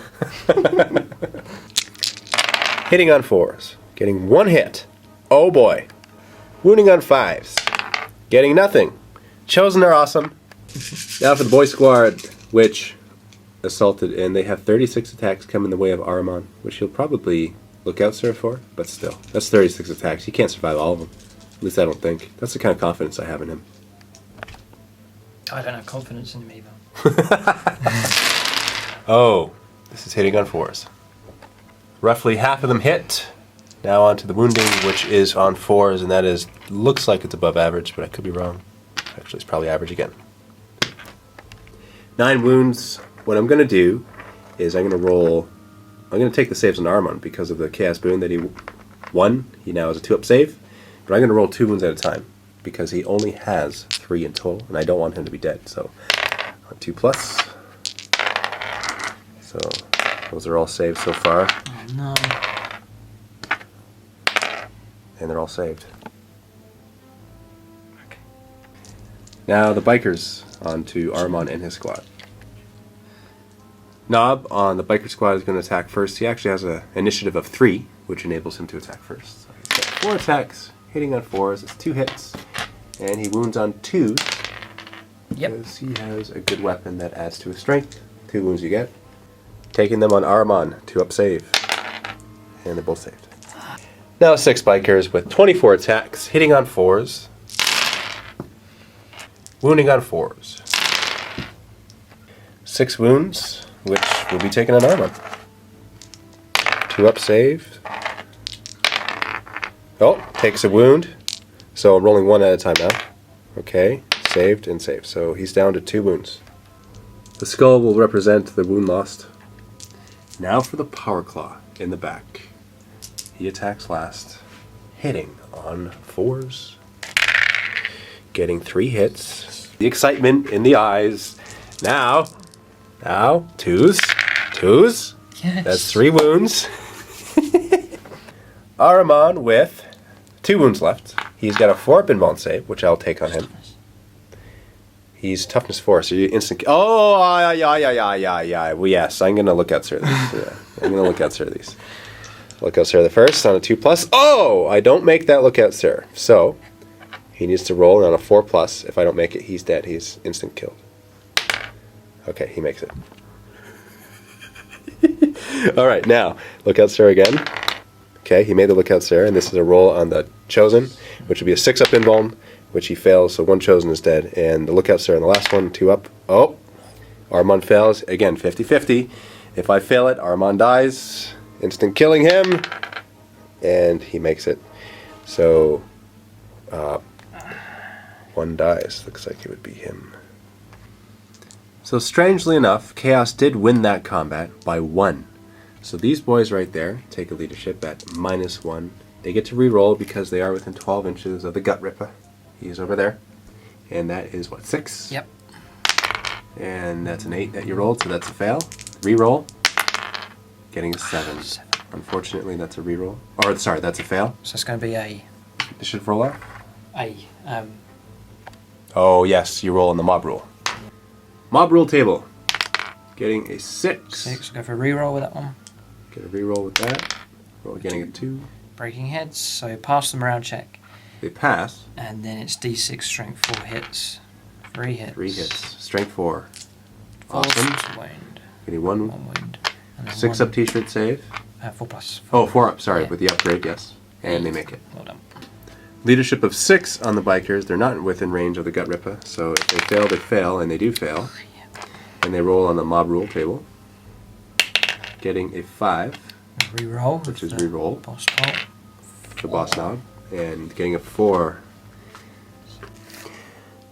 [SPEAKER 3] Hitting on 4s. Getting 1 hit. Oh boy. Wounding on 5s. Getting nothing. Chosen are awesome. Now for the boy squad, which assaulted, and they have 36 attacks come in the way of Ahriman, which he'll probably look out sir for, but still. That's 36 attacks. He can't survive all of them. At least I don't think. That's the kind of confidence I have in him.
[SPEAKER 4] I don't have confidence in him either.
[SPEAKER 3] Oh, this is hitting on 4s. Roughly half of them hit. Now on to the wounding, which is on 4s, and that is, looks like it's above average, but I could be wrong. Actually, it's probably average again. 9 wounds. What I'm going to do is I'm going to take the saves on Ahriman because of the chaos boon that he won. He now has a 2-up save, but I'm going to roll 2 wounds at a time because he only has 3 in total, and I don't want him to be dead. So, 2 plus. So, those are all saved so far.
[SPEAKER 4] Oh, no.
[SPEAKER 3] And they're all saved.
[SPEAKER 4] Okay.
[SPEAKER 3] Now the bikers on to Ahriman and his squad. Nob on the biker squad is going to attack first. He actually has an initiative of 3, which enables him to attack first. So he's got 4 attacks, hitting on 4s. It's 2 hits, and he wounds on 2s.
[SPEAKER 4] Yep.
[SPEAKER 3] Because he has a good weapon that adds to his strength. 2 wounds you get. Taking them on Ahriman, 2-up save. And they're both saved. Now 6 bikers with 24 attacks, hitting on 4s. Wounding on 4s. 6 wounds, which will be taken on Ahriman. 2-up save. Oh, takes a wound. So I'm rolling 1 at a time now. Okay, saved and saved. So he's down to 2 wounds. The skull will represent the wound lost. Now for the Power Claw in the back. He attacks last, hitting on 4s. Getting 3 hits. The excitement in the eyes. Now, 2s. 2s.
[SPEAKER 4] Yes.
[SPEAKER 3] That's 3 wounds. Ahriman with 2 wounds left. He's got a 4-up inbound save, which I'll take on him. He's toughness 4, so you instant. Oh, yeah. Well, yes, I'm gonna look out sir these. Yeah, I'm gonna look out sir these. Look out sir the first on a 2 plus. Oh, I don't make that look out sir. So he needs to roll on a 4 plus. If I don't make it, he's dead. He's instant killed. Okay, he makes it. All right, now look out sir again. Okay, he made the lookout sir, and this is a roll on the Chosen, which would be a 6-up invuln, which he fails, so 1 Chosen is dead. And the lookout sir on the last one, 2-up. Oh, Ahriman fails. Again, 50-50. If I fail it, Ahriman dies. Instant killing him. And he makes it. So, 1 dies. Looks like it would be him. So strangely enough, Chaos did win that combat by 1. So these boys right there take a leadership at -1. They get to re-roll because they are within 12 inches of the Gut Ripper. He's over there. And that is, what, 6?
[SPEAKER 4] Yep.
[SPEAKER 3] And that's an 8 that you rolled, so that's a fail. Re-roll. Getting a 7. Unfortunately, that's a re-roll. Or, sorry, that's a fail.
[SPEAKER 4] So it's going to be a...
[SPEAKER 3] This should roll out. Oh, yes, you roll on the mob rule. Mob rule table. Getting a 6.
[SPEAKER 4] 6. Go for a re-roll with that one.
[SPEAKER 3] Get a re-roll with that. Roll getting a 2.
[SPEAKER 4] Breaking heads, so pass them around check.
[SPEAKER 3] They pass.
[SPEAKER 4] And then it's D6 strength 4 hits. 3 hits.
[SPEAKER 3] 3 hits. Strength 4.
[SPEAKER 4] Force
[SPEAKER 3] Awesome.
[SPEAKER 4] wound.
[SPEAKER 3] Getting 1.
[SPEAKER 4] 1 wound. And then
[SPEAKER 3] 6-up t-shirt save.
[SPEAKER 4] 4 plus.
[SPEAKER 3] Oh, 4-up, sorry,
[SPEAKER 4] Yeah.
[SPEAKER 3] with the upgrade, yes. And they make it.
[SPEAKER 4] Well done.
[SPEAKER 3] Leadership of 6 on the bikers. They're not within range of the Gut Ripper, so if they fail, they fail, and they do fail. And they roll on the mob rule table. Getting a 5.
[SPEAKER 4] Reroll.
[SPEAKER 3] which is
[SPEAKER 4] the
[SPEAKER 3] reroll
[SPEAKER 4] Boss roll.
[SPEAKER 3] the boss knob, and getting a 4.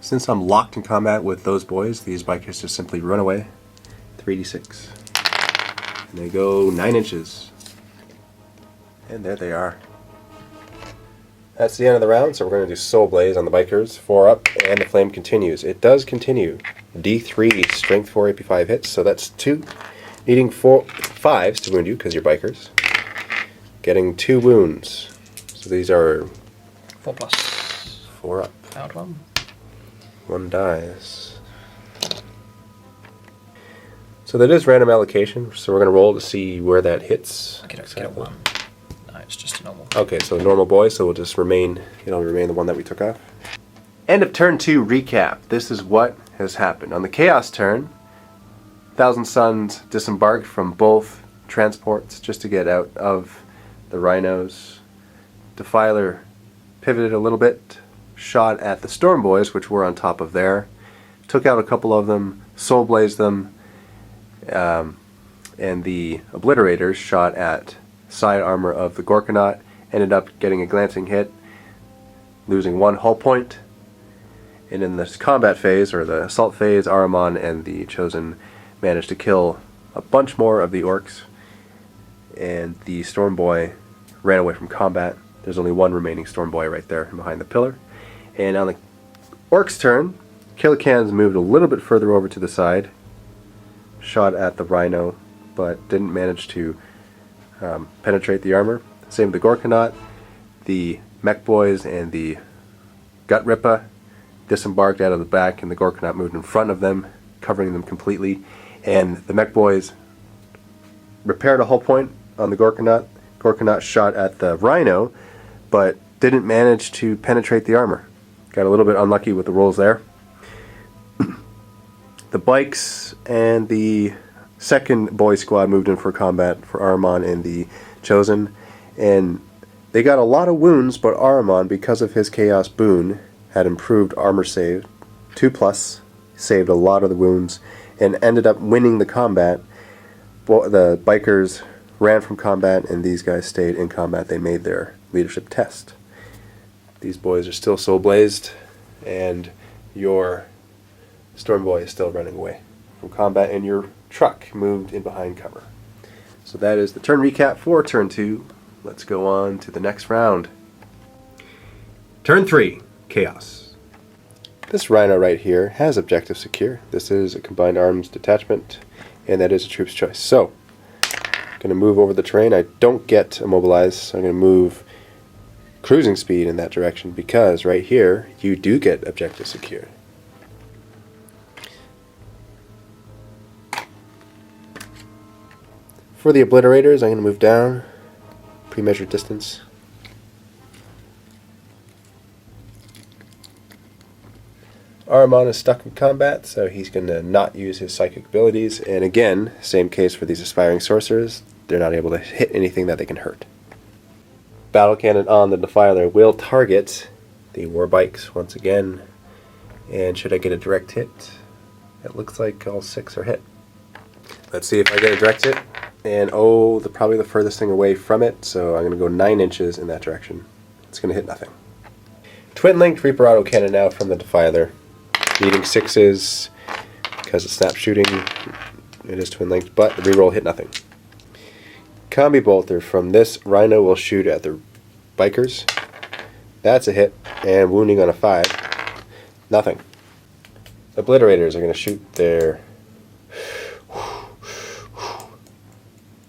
[SPEAKER 3] Since I'm locked in combat with those boys, these bikers just simply run away. 3d6. And they go 9 inches. And there they are. That's the end of the round, so we're going to do Soul Blaze on the bikers. 4 up, and the flame continues. It does continue. D3, strength 4, AP 5 hits, so that's 2. Needing 4 5s to wound you, because you're bikers. Getting 2 wounds. So these are
[SPEAKER 4] 4+.
[SPEAKER 3] 4 up.
[SPEAKER 4] Found one.
[SPEAKER 3] 1 dies. So that is random allocation, so we're going to roll to see where that hits.
[SPEAKER 4] I get a 1. No, it's just a normal.
[SPEAKER 3] Okay, so normal boy, so we'll just remain, remain the one that we took off. End of turn 2 recap. This is what has happened. On the Chaos turn, Thousand Suns disembarked from both transports just to get out of the rhinos. Defiler pivoted a little bit, shot at the Storm Boys, which were on top of there, took out a couple of them, soul blazed them, and the Obliterators shot at side armor of the Gorkanaut, ended up getting a glancing hit, losing 1 hull point. And in this combat phase, or the assault phase, Ahriman and the Chosen managed to kill a bunch more of the Orks, and the Storm Boy ran away from combat. There's only 1 remaining Storm Boy right there behind the pillar. And on the Orcs' turn, Killicans moved a little bit further over to the side, shot at the Rhino, but didn't manage to penetrate the armor. Same with the Gorkanaut. The Mech Boys and the Gut Rippa disembarked out of the back, and the Gorkanaut moved in front of them, covering them completely. And the Mech Boys repaired a hull point on the Gorkanaut. Gorkanaut shot at the Rhino, but didn't manage to penetrate the armor. Got a little bit unlucky with the rolls there. The bikes and the second boy squad moved in for combat for Ahriman and the Chosen, and they got a lot of wounds, but Ahriman, because of his Chaos Boon, had improved armor save, 2+, saved a lot of the wounds, and ended up winning the combat. The bikers ran from combat, and these guys stayed in combat. They made their leadership test. These boys are still soul blazed, and your Storm Boy is still running away from combat, and your truck moved in behind cover. So that is the turn recap for turn 2. Let's go on to the next round. Turn 3, Chaos. This Rhino right here has objective secure. This is a combined arms detachment, and that is a troop's choice. So, I'm going to move over the terrain. I don't get immobilized, so I'm going to move cruising speed in that direction, because right here you do get objective secure. For the Obliterators, I'm going to move down, pre-measured distance. Ahriman is stuck in combat, so he's going to not use his psychic abilities, and again, same case for these aspiring sorcerers. They're not able to hit anything that they can hurt. Battle cannon on the Defiler will target the war bikes once again, and should I get a direct hit? It looks like all 6 are hit. Let's see if I get a direct hit, and probably the furthest thing away from it, so I'm going to go 9 inches in that direction. It's going to hit nothing. Twin-linked Reaper autocannon now from the Defiler. Needing 6s because it's snap shooting. It is twin-linked, but the reroll hit nothing. Combi bolter from this Rhino will shoot at the bikers. That's a hit, and wounding on a 5. Nothing. Obliterators are going to shoot their...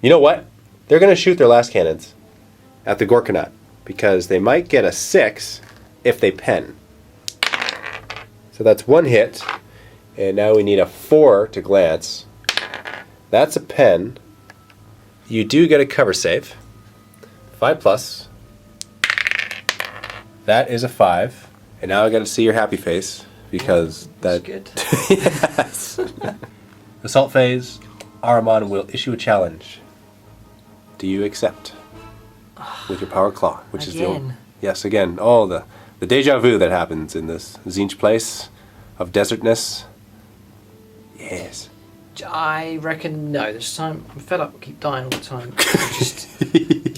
[SPEAKER 3] You know what? They're going to shoot their last cannons at the Gorkanaut, because they might get a 6 if they pen. So that's 1 hit, and now we need a 4 to glance. That's a pen. You do get a cover save. 5+. That is a 5. And now I got to see your happy face, because
[SPEAKER 4] That's good.
[SPEAKER 3] Yes. Assault phase, Ahriman will issue a challenge. Do you accept? With your power claw, which is the old... Yes, again. Oh, the deja vu that happens in this Tzeentch place of desertness. Yes.
[SPEAKER 4] I reckon no. This time I'm fed up. I keep dying all the time.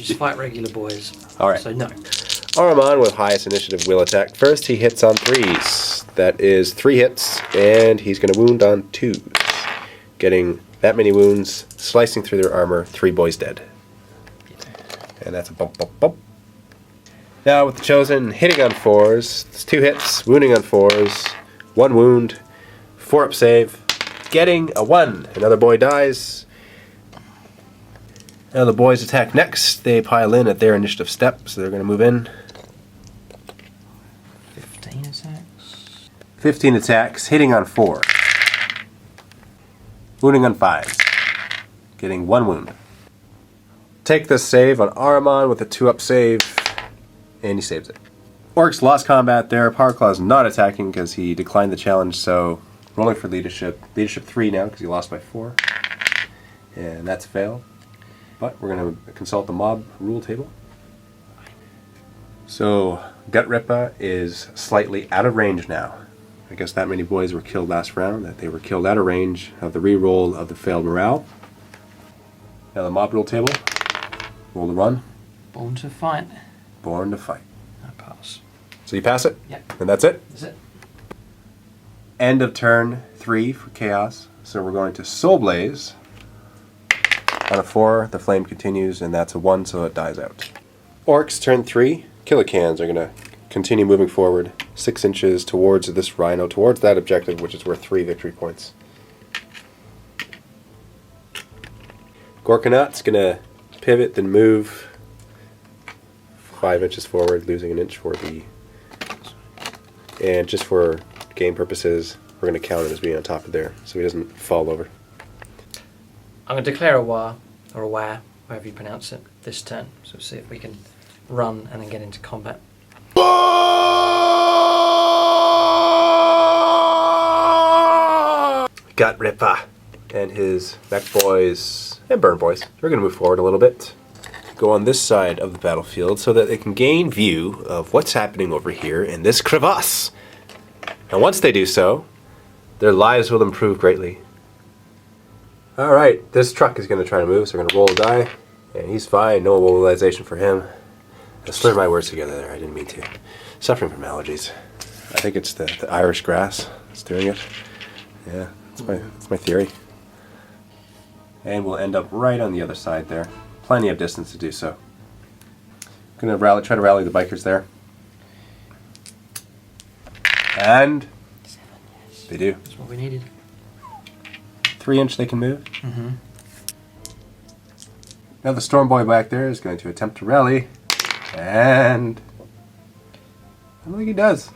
[SPEAKER 4] just fight regular boys.
[SPEAKER 3] All right.
[SPEAKER 4] So no.
[SPEAKER 3] Ahriman with highest initiative will attack first. He hits on 3s. That is 3 hits, and he's going to wound on 2s. Getting that many wounds, slicing through their armor, 3 boys dead. And that's a bump, bump, bump. Now with the Chosen, hitting on 4s. It's 2 hits, wounding on 4s, 1 wound, 4 up save, getting a 1. Another boy dies. Now the boys attack next. They pile in at their initiative step, so they're going to move in.
[SPEAKER 4] 15 attacks.
[SPEAKER 3] 15 attacks, hitting on 4. Wounding on 5s. Getting 1 wound. Take this save on Ahriman with a 2-up save, and he saves it. Orks lost combat there. Power Claw's not attacking because he declined the challenge, so rolling for leadership. Leadership 3 now because he lost by 4. And that's a fail. But we're going to consult the mob rule table. So Gut Rippa is slightly out of range now. I guess that many boys were killed last round, that they were killed out of range of the reroll of the failed morale. Now the mob rule table. Roll to run.
[SPEAKER 4] Born to fight.
[SPEAKER 3] Born to fight.
[SPEAKER 4] I pass.
[SPEAKER 3] So you pass it?
[SPEAKER 4] Yep.
[SPEAKER 3] And that's it?
[SPEAKER 4] That's it.
[SPEAKER 3] End of turn 3 for Chaos. So we're going to Soul Blaze. On a 4, the flame continues, and that's a 1, so it dies out. Orks, turn 3. Killicans are going to continue moving forward 6 inches towards this rhino, towards that objective, which is worth 3 victory points. Gorkanaut's going to pivot, then move 5 inches forward, losing an inch for the... And just for game purposes, we're going to count him as being on top of there, so he doesn't fall over.
[SPEAKER 4] I'm going to declare a war, or a war, however you pronounce it, this turn. So we'll see if we can run and then get into combat.
[SPEAKER 3] Gut Rippa and his mech boys and burn boys. We're going to move forward a little bit. Go on this side of the battlefield so that they can gain view of what's happening over here in this crevasse. And once they do so, their lives will improve greatly. Alright, this truck is going to try to move, so we're going to roll a die. And he's fine, no mobilization for him. I slurred my words together there, I didn't mean to. Suffering from allergies. I think it's the Irish grass that's doing it. Yeah, that's my theory. And we'll end up right on the other side there. Plenty of distance to do so. I'm going to try to rally the bikers there. And they do.
[SPEAKER 4] That's what we needed.
[SPEAKER 3] 3 inch they can move. Mm-hmm. Now the Storm Boy back there is going to attempt to rally, and I don't think he does.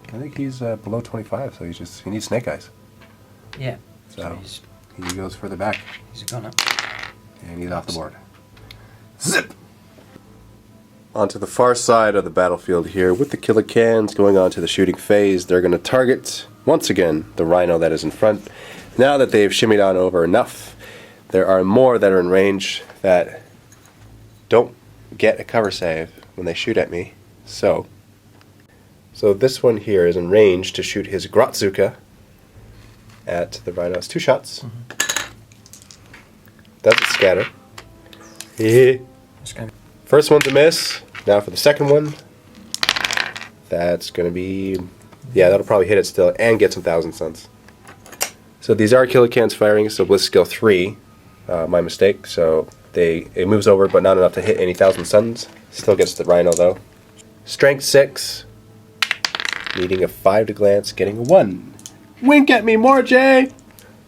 [SPEAKER 3] I think he's below 25, so he needs snake eyes.
[SPEAKER 4] Yeah.
[SPEAKER 3] So he goes further back.
[SPEAKER 4] He's a gunner.
[SPEAKER 3] And he's off the board. Zip! Onto the far side of the battlefield here with the Killicans going on to the shooting phase. They're going to target, once again, the rhino that is in front. Now that they've shimmied on over enough, there are more that are in range that don't get a cover save when they shoot at me. So this one here is in range to shoot his Grotzuka at the rhino. It's 2 shots. Mm-hmm. Doesn't scatter. First one's a miss. Now for the second one. That's going to be... Yeah, that'll probably hit it still and get some Thousand Suns. So these are Killicans firing, so Bliss skill 3. My mistake. So it moves over, but not enough to hit any Thousand Suns. Still gets the rhino, though. Strength 6. Needing a 5 to glance, getting a 1. Wink at me more, Jay!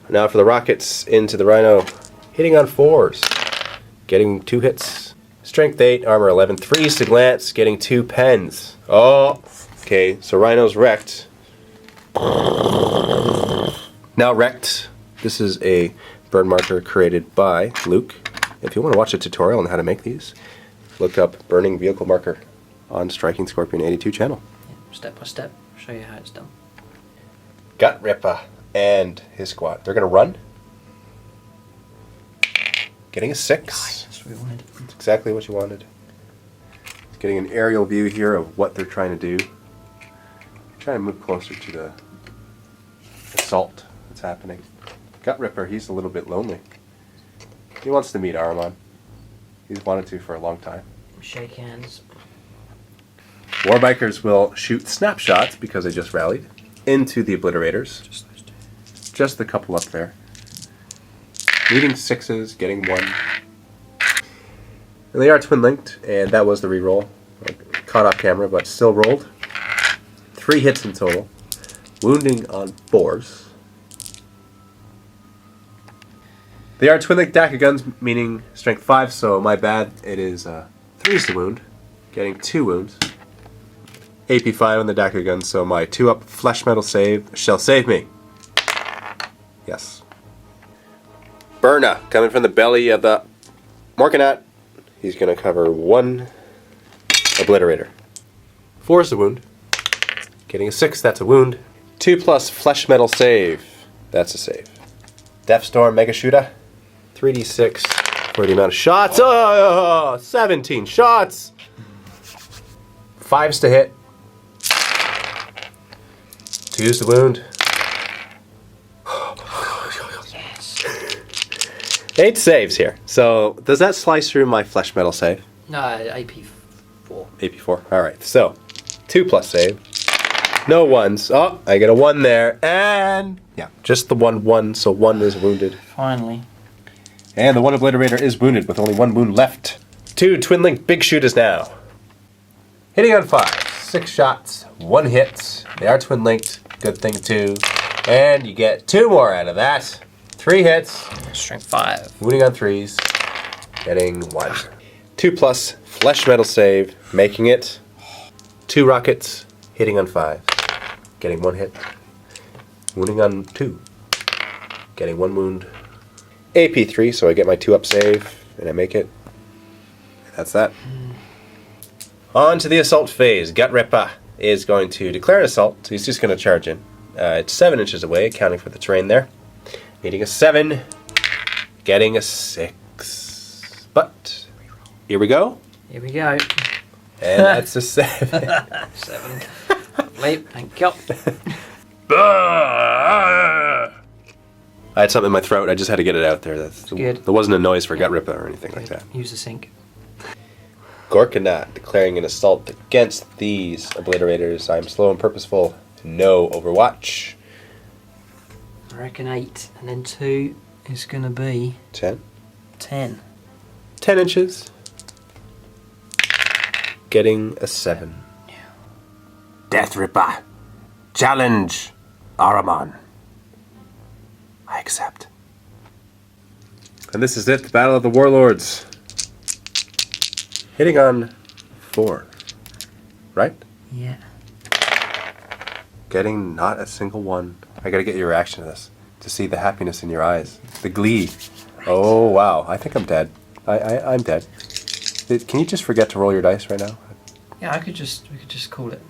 [SPEAKER 3] Now for the rockets into the rhino. Hitting on 4s. Getting 2 hits. Strength 8, armor 11. 3s to glance, getting 2 pens. Oh! Okay, so rhino's wrecked. Now wrecked. This is a burn marker created by Luke. If you want to watch a tutorial on how to make these, look up Burning Vehicle Marker on Striking Scorpion 82 channel.
[SPEAKER 4] Yeah, step by step, show you how it's done.
[SPEAKER 3] Gut Rippa and his squad. They're going to run. Getting a 6.
[SPEAKER 4] Nice, that's what we wanted.
[SPEAKER 3] That's exactly what you wanted. Getting an aerial view here of what they're trying to do. Trying to move closer to the assault that's happening. Gut Ripper, he's a little bit lonely. He wants to meet Ahriman. He's wanted to for a long time.
[SPEAKER 4] Shake hands.
[SPEAKER 3] Warbikers will shoot snapshots, because they just rallied, into the Obliterators.
[SPEAKER 4] Just those two.
[SPEAKER 3] Just the couple up there. Needing 6s, getting 1. And they are twin-linked, and that was the reroll. Caught off camera, but still rolled. 3 hits in total. Wounding on 4s. They are twin-linked DACA guns, meaning strength 5, so my bad. It is 3s to wound, getting 2 wounds. AP 5 on the DACA gun, so my 2-up flesh metal save shall save me. Yes. Berna, coming from the belly of the Morkanat. He's going to cover 1 Obliterator. 4 is a wound. Getting a 6, that's a wound. 2+ flesh metal save. That's a save. Deathstorm Mega Shooter. 3d6 for the amount of shots. Oh, 17 shots. 5s to hit. 2s to wound. 8 saves here. So, does that slice through my flesh metal save?
[SPEAKER 4] No, AP4.
[SPEAKER 3] AP4. Alright, so 2+ save. No 1s. Oh, I get a 1 there. And yeah, just the 1, so 1 is wounded.
[SPEAKER 4] Finally.
[SPEAKER 3] And the 1 Obliterator is wounded with only 1 wound left. 2 twin-linked big shooters now. Hitting on 5. 6 shots, 1 hit. They are twin-linked. Good thing too. And you get 2 more out of that. 3 hits.
[SPEAKER 4] Strength 5.
[SPEAKER 3] Wounding on 3s. Getting 1. 2+ flesh metal save, making it 2 rockets. Hitting on 5. Getting 1 hit. Wounding on 2. Getting 1 wound. AP 3, so I get my 2-up save, and I make it. That's that. On to the assault phase. Gut Ripper is going to declare an assault, so he's just going to charge in. It's 7 inches away, accounting for the terrain there. Needing a 7. Getting a 6. But, here we go.
[SPEAKER 4] Here we go.
[SPEAKER 3] And that's a 7.
[SPEAKER 4] 7. Leap, thank you.
[SPEAKER 3] I had something in my throat. I just had to get it out there.
[SPEAKER 4] Good.
[SPEAKER 3] There wasn't a noise for Gut Ripper or anything like that.
[SPEAKER 4] Use the sink.
[SPEAKER 3] Gorkanat declaring an assault against these Obliterators. I am slow and purposeful. No Overwatch.
[SPEAKER 4] I reckon 8, and then 2 is going to be
[SPEAKER 3] 10.
[SPEAKER 4] 10.
[SPEAKER 3] 10 inches. Getting a 7.
[SPEAKER 1] Death Ripper. Challenge. Ahriman. I accept.
[SPEAKER 3] And this is it, the Battle of the Warlords. Hitting on 4. Right?
[SPEAKER 4] Yeah.
[SPEAKER 3] Getting not a single one. I gotta get your reaction to this. To see the happiness in your eyes. The glee. Oh, wow. I think I'm dead. I'm dead. Can you just forget to roll your dice right now?
[SPEAKER 4] Yeah, we could just call it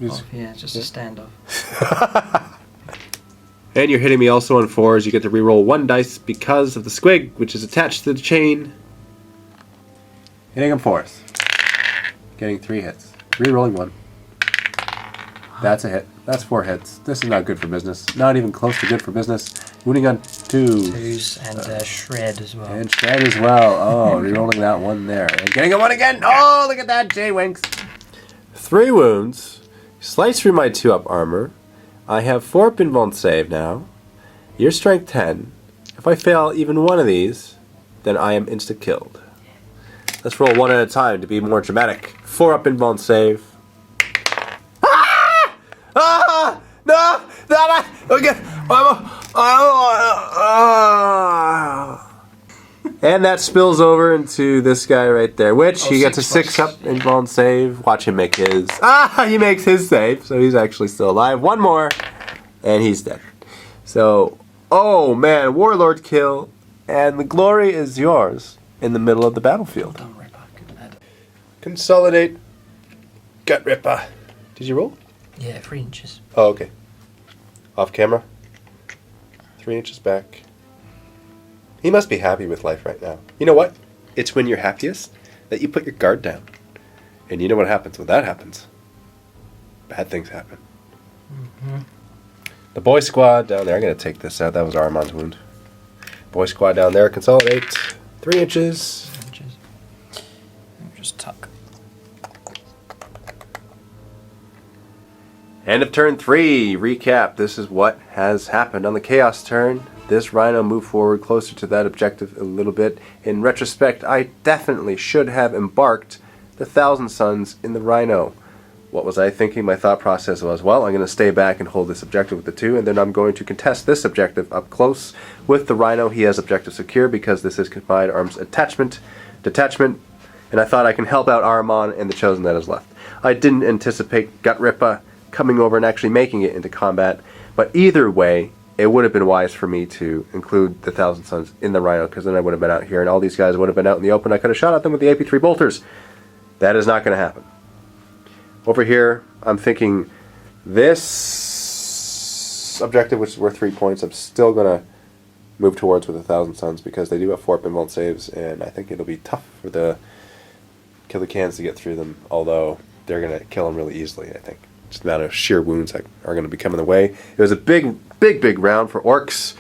[SPEAKER 4] off. Yeah, just a standoff.
[SPEAKER 3] And you're hitting me also on 4s. You get to reroll 1 dice because of the squig, which is attached to the chain. Hitting on 4s. Getting 3 hits. Rerolling 1. That's a hit. That's 4 hits. This is not good for business. Not even close to good for business. Wounding on 2s.
[SPEAKER 4] 2s and shred as well.
[SPEAKER 3] And shred as well. Oh, rerolling that 1 there. And getting a 1 again. Oh, look at that, J-Winks. 3 wounds. Slice through my 2-up armor. I have 4 pinball save now. Your strength 10. If I fail even one of these, then I am insta-killed. Let's roll 1 at a time to be more dramatic. 4-up pinball save. Ah! Ah! No! No! Okay. And that spills over into this guy right there, which he gets a 6-up involved save. Watch him make his. Ah, he makes his save, so he's actually still alive. 1 more, and he's dead. So, oh man, Warlord kill, and the glory is yours in the middle of the battlefield.
[SPEAKER 4] Well done, Ripper. Good lad.
[SPEAKER 3] Consolidate. Gut Ripper. Did you roll?
[SPEAKER 4] Yeah, 3 inches.
[SPEAKER 3] Oh, okay. Off camera. 3 inches back. He must be happy with life right now. You know what? It's when you're happiest that you put your guard down. And you know what happens when that happens? Bad things happen. Mm-hmm. The boy squad down there. I'm going to take this out. That was Ahriman's wound. Boy squad down there, consolidate. 3 inches.
[SPEAKER 4] Just tuck.
[SPEAKER 3] End of turn 3. Recap. This is what has happened on the Chaos turn. This Rhino moved forward closer to that objective a little bit. In retrospect, I definitely should have embarked the Thousand Suns in the Rhino. What was I thinking? My thought process was, well, I'm going to stay back and hold this objective with the 2, and then I'm going to contest this objective up close with the Rhino. He has objective secure because this is combined arms detachment, and I thought I can help out Ahriman and the Chosen that is left. I didn't anticipate Gutrippa coming over and actually making it into combat, but either way, it would have been wise for me to include the Thousand Suns in the Rhino, because then I would have been out here and all these guys would have been out in the open. I could have shot at them with the AP3 bolters. That is not going to happen. Over here, I'm thinking this objective, which is worth 3 points, I'm still going to move towards with the Thousand Suns because they do have 4 pinbolt saves, and I think it'll be tough for the Killer Cans to get through them, although they're going to kill them really easily, I think. Just the amount of sheer wounds that are going to be coming the way. It was a big round for Orks.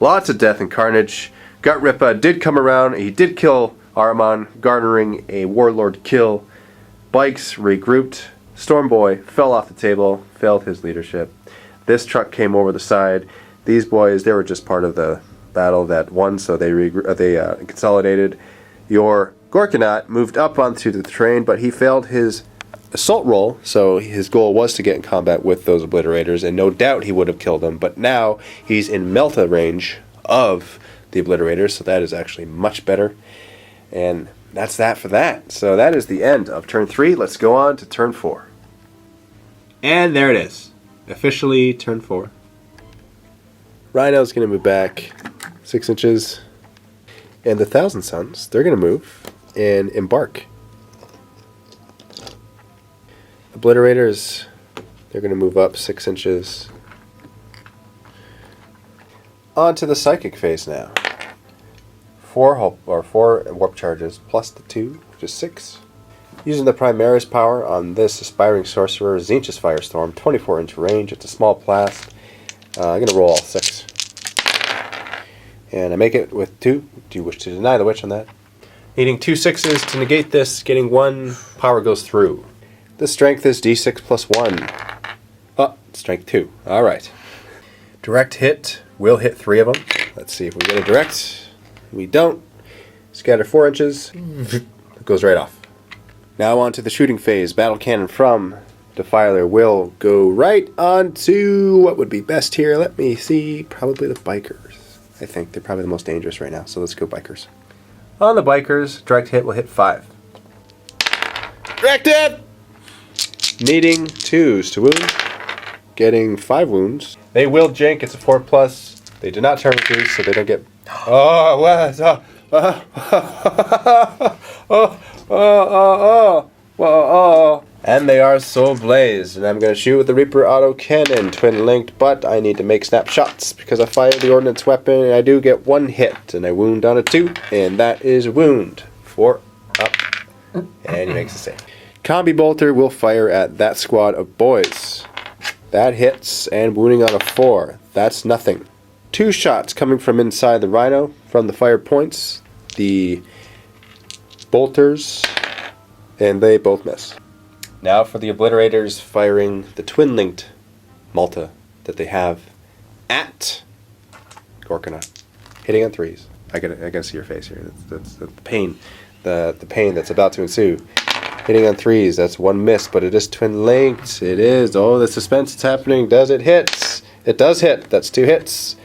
[SPEAKER 3] Lots of death and carnage. Gutrippa did come around. He did kill Ahriman, garnering a Warlord kill. Bikes regrouped. Stormboy fell off the table, failed his leadership. This truck came over the side. These boys, they were just part of the battle that won, so they consolidated. Your Gorkanaut moved up onto the train, but he failed his assault roll, so his goal was to get in combat with those obliterators, and no doubt he would have killed them, but now he's in Melta range of the obliterators, so that is actually much better. And that's that for that. So that is the end of turn 3. Let's go on to turn 4. And there it is. Officially turn 4. Rhino's going to move back 6 inches. And the Thousand Suns, they're going to move and embark. Obliterators, they're going to move up 6 inches. On to the Psychic phase now. 4 warp charges plus the 2, which is 6. Using the Primaris power on this Aspiring Sorcerer, Tzeentch's Firestorm, 24-inch range. It's a small blast. I'm going to roll all 6. And I make it with 2. Do you wish to deny the witch on that? Needing 2 6s to negate this, getting 1 power goes through. The strength is d6 plus 1. Oh, strength 2. Alright. Direct hit. Will hit 3 of them. Let's see if we get a direct. We don't. Scatter 4 inches. It goes right off. Now on to the shooting phase. Battle cannon from Defiler will go right on to what would be best here. Let me see. Probably the bikers. I think they're probably the most dangerous right now, so let's go bikers. On the bikers, direct hit will hit 5. Direct hit! Needing 2s to wound. Getting 5 wounds. They will jank. It's a 4+. They do not turn reduce, so they don't get... Oh, what? And they are so blazed. And I'm going to shoot with the Reaper auto cannon, twin linked, but I need to make snapshots because I fire the ordnance weapon and I do get 1 hit. And I wound on a 2, and that is wound. 4 up. And he makes a save. Combi Bolter will fire at that squad of boys. That hits, and wounding on a 4. That's nothing. 2 shots coming from inside the Rhino from the fire points. The bolters, and they both miss. Now for the obliterators firing the twin-linked Malta that they have at Gorkanaut. Hitting on 3s. I gotta see your face here. That's the pain. The pain that's about to ensue. Hitting on 3s. That's 1 miss, but it is twin-linked. It is. Oh, the suspense is happening. Does it hit? It does hit. That's 2 hits.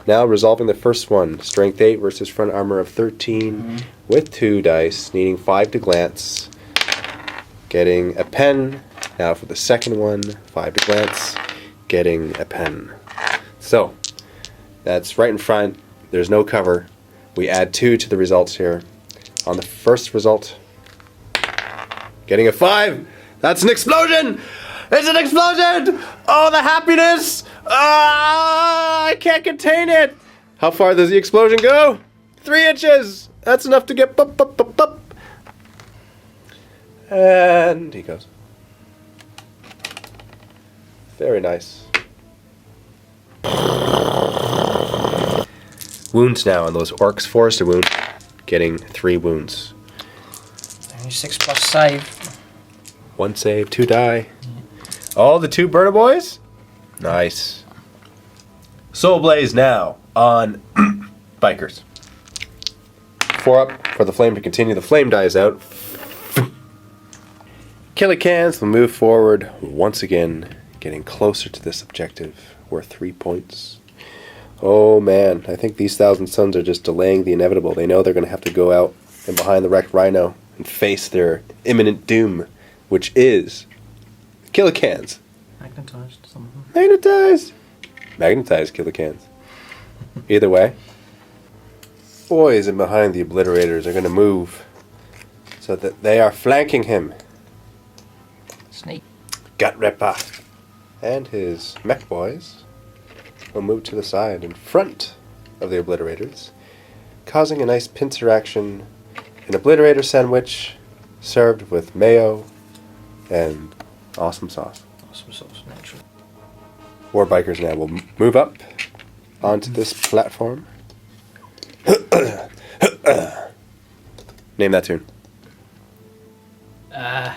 [SPEAKER 3] Now resolving the first one. Strength 8 versus front armor of 13 with 2 dice. Needing 5 to glance. Getting a pen. Now for the second one. 5 to glance. Getting a pen. So, that's right in front. There's no cover. We add 2 to the results here. On the first result, getting a 5. That's an explosion! It's an explosion! Oh, the happiness! I can't contain it! How far does the explosion go? 3 inches! That's enough to get bup, bup, bup, bup. And he goes. Very nice. Wounds now on those orcs. Forced a wound, getting 3 wounds.
[SPEAKER 4] Only 6 plus save.
[SPEAKER 3] 1 save, 2 die. All the 2 burner boys? Nice. Soul Blaze now on bikers. 4 up for the flame to continue. The flame dies out. Killicans will move forward once again, getting closer to this objective. Worth 3 points. Oh man, I think these Thousand Suns are just delaying the inevitable. They know they're going to have to go out and behind the wrecked rhino and face their imminent doom, which is Killicans.
[SPEAKER 4] Magnetized somehow.
[SPEAKER 3] Magnetized! Magnetized Killicans. Either way, boys in behind the obliterators are going to move so that they are flanking him.
[SPEAKER 4] Sneak.
[SPEAKER 3] Gut Ripper and his mech boys will move to the side in front of the obliterators, causing a nice pincer action, an obliterator sandwich served with mayo and awesome sauce.
[SPEAKER 4] Awesome sauce, naturally.
[SPEAKER 3] War bikers now will move up onto this platform. Name that tune.
[SPEAKER 4] I'm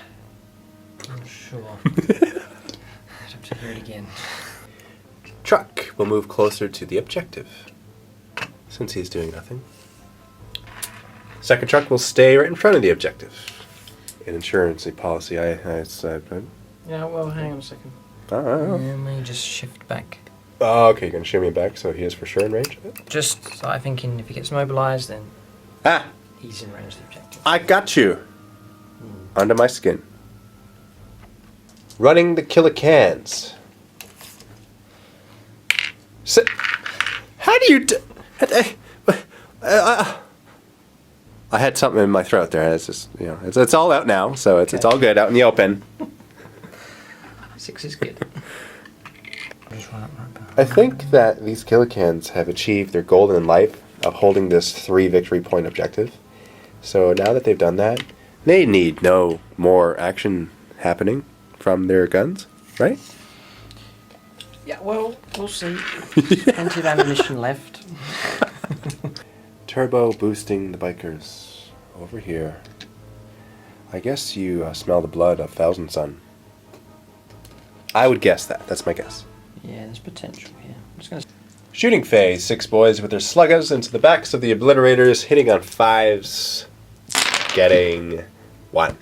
[SPEAKER 4] sure. I'd have to hear it again.
[SPEAKER 3] Truck will move closer to the objective, since he's doing nothing. Second truck will stay right in front of the objective. An insurance policy,
[SPEAKER 4] Yeah, well, hang on a second.
[SPEAKER 3] Oh,
[SPEAKER 4] Let me just shift back.
[SPEAKER 3] okay, you're going to show me back, so he is for sure in range of it?
[SPEAKER 4] Just started thinking if he gets mobilised, then
[SPEAKER 3] Ah!
[SPEAKER 4] he's in range of the objective.
[SPEAKER 3] I got you! Under my skin. Running the Killicans. Sit. How do you I had something in my throat there. It's just, it's all out now, so it's all good out in the open.
[SPEAKER 4] 6 is good.
[SPEAKER 3] I think that these Killicans have achieved their goal in life of holding this 3 victory point objective. So now that they've done that, they need no more action happening from their guns, right?
[SPEAKER 4] Yeah, well, we'll see. Plenty of ammunition left.
[SPEAKER 3] Turbo boosting the bikers over here. I guess you smell the blood of Thousand Sun. I would guess that. That's my guess.
[SPEAKER 4] Yeah, there's potential here. I'm just gonna.
[SPEAKER 3] Shooting phase, 6 boys with their sluggas into the backs of the obliterators, hitting on 5s, getting 1.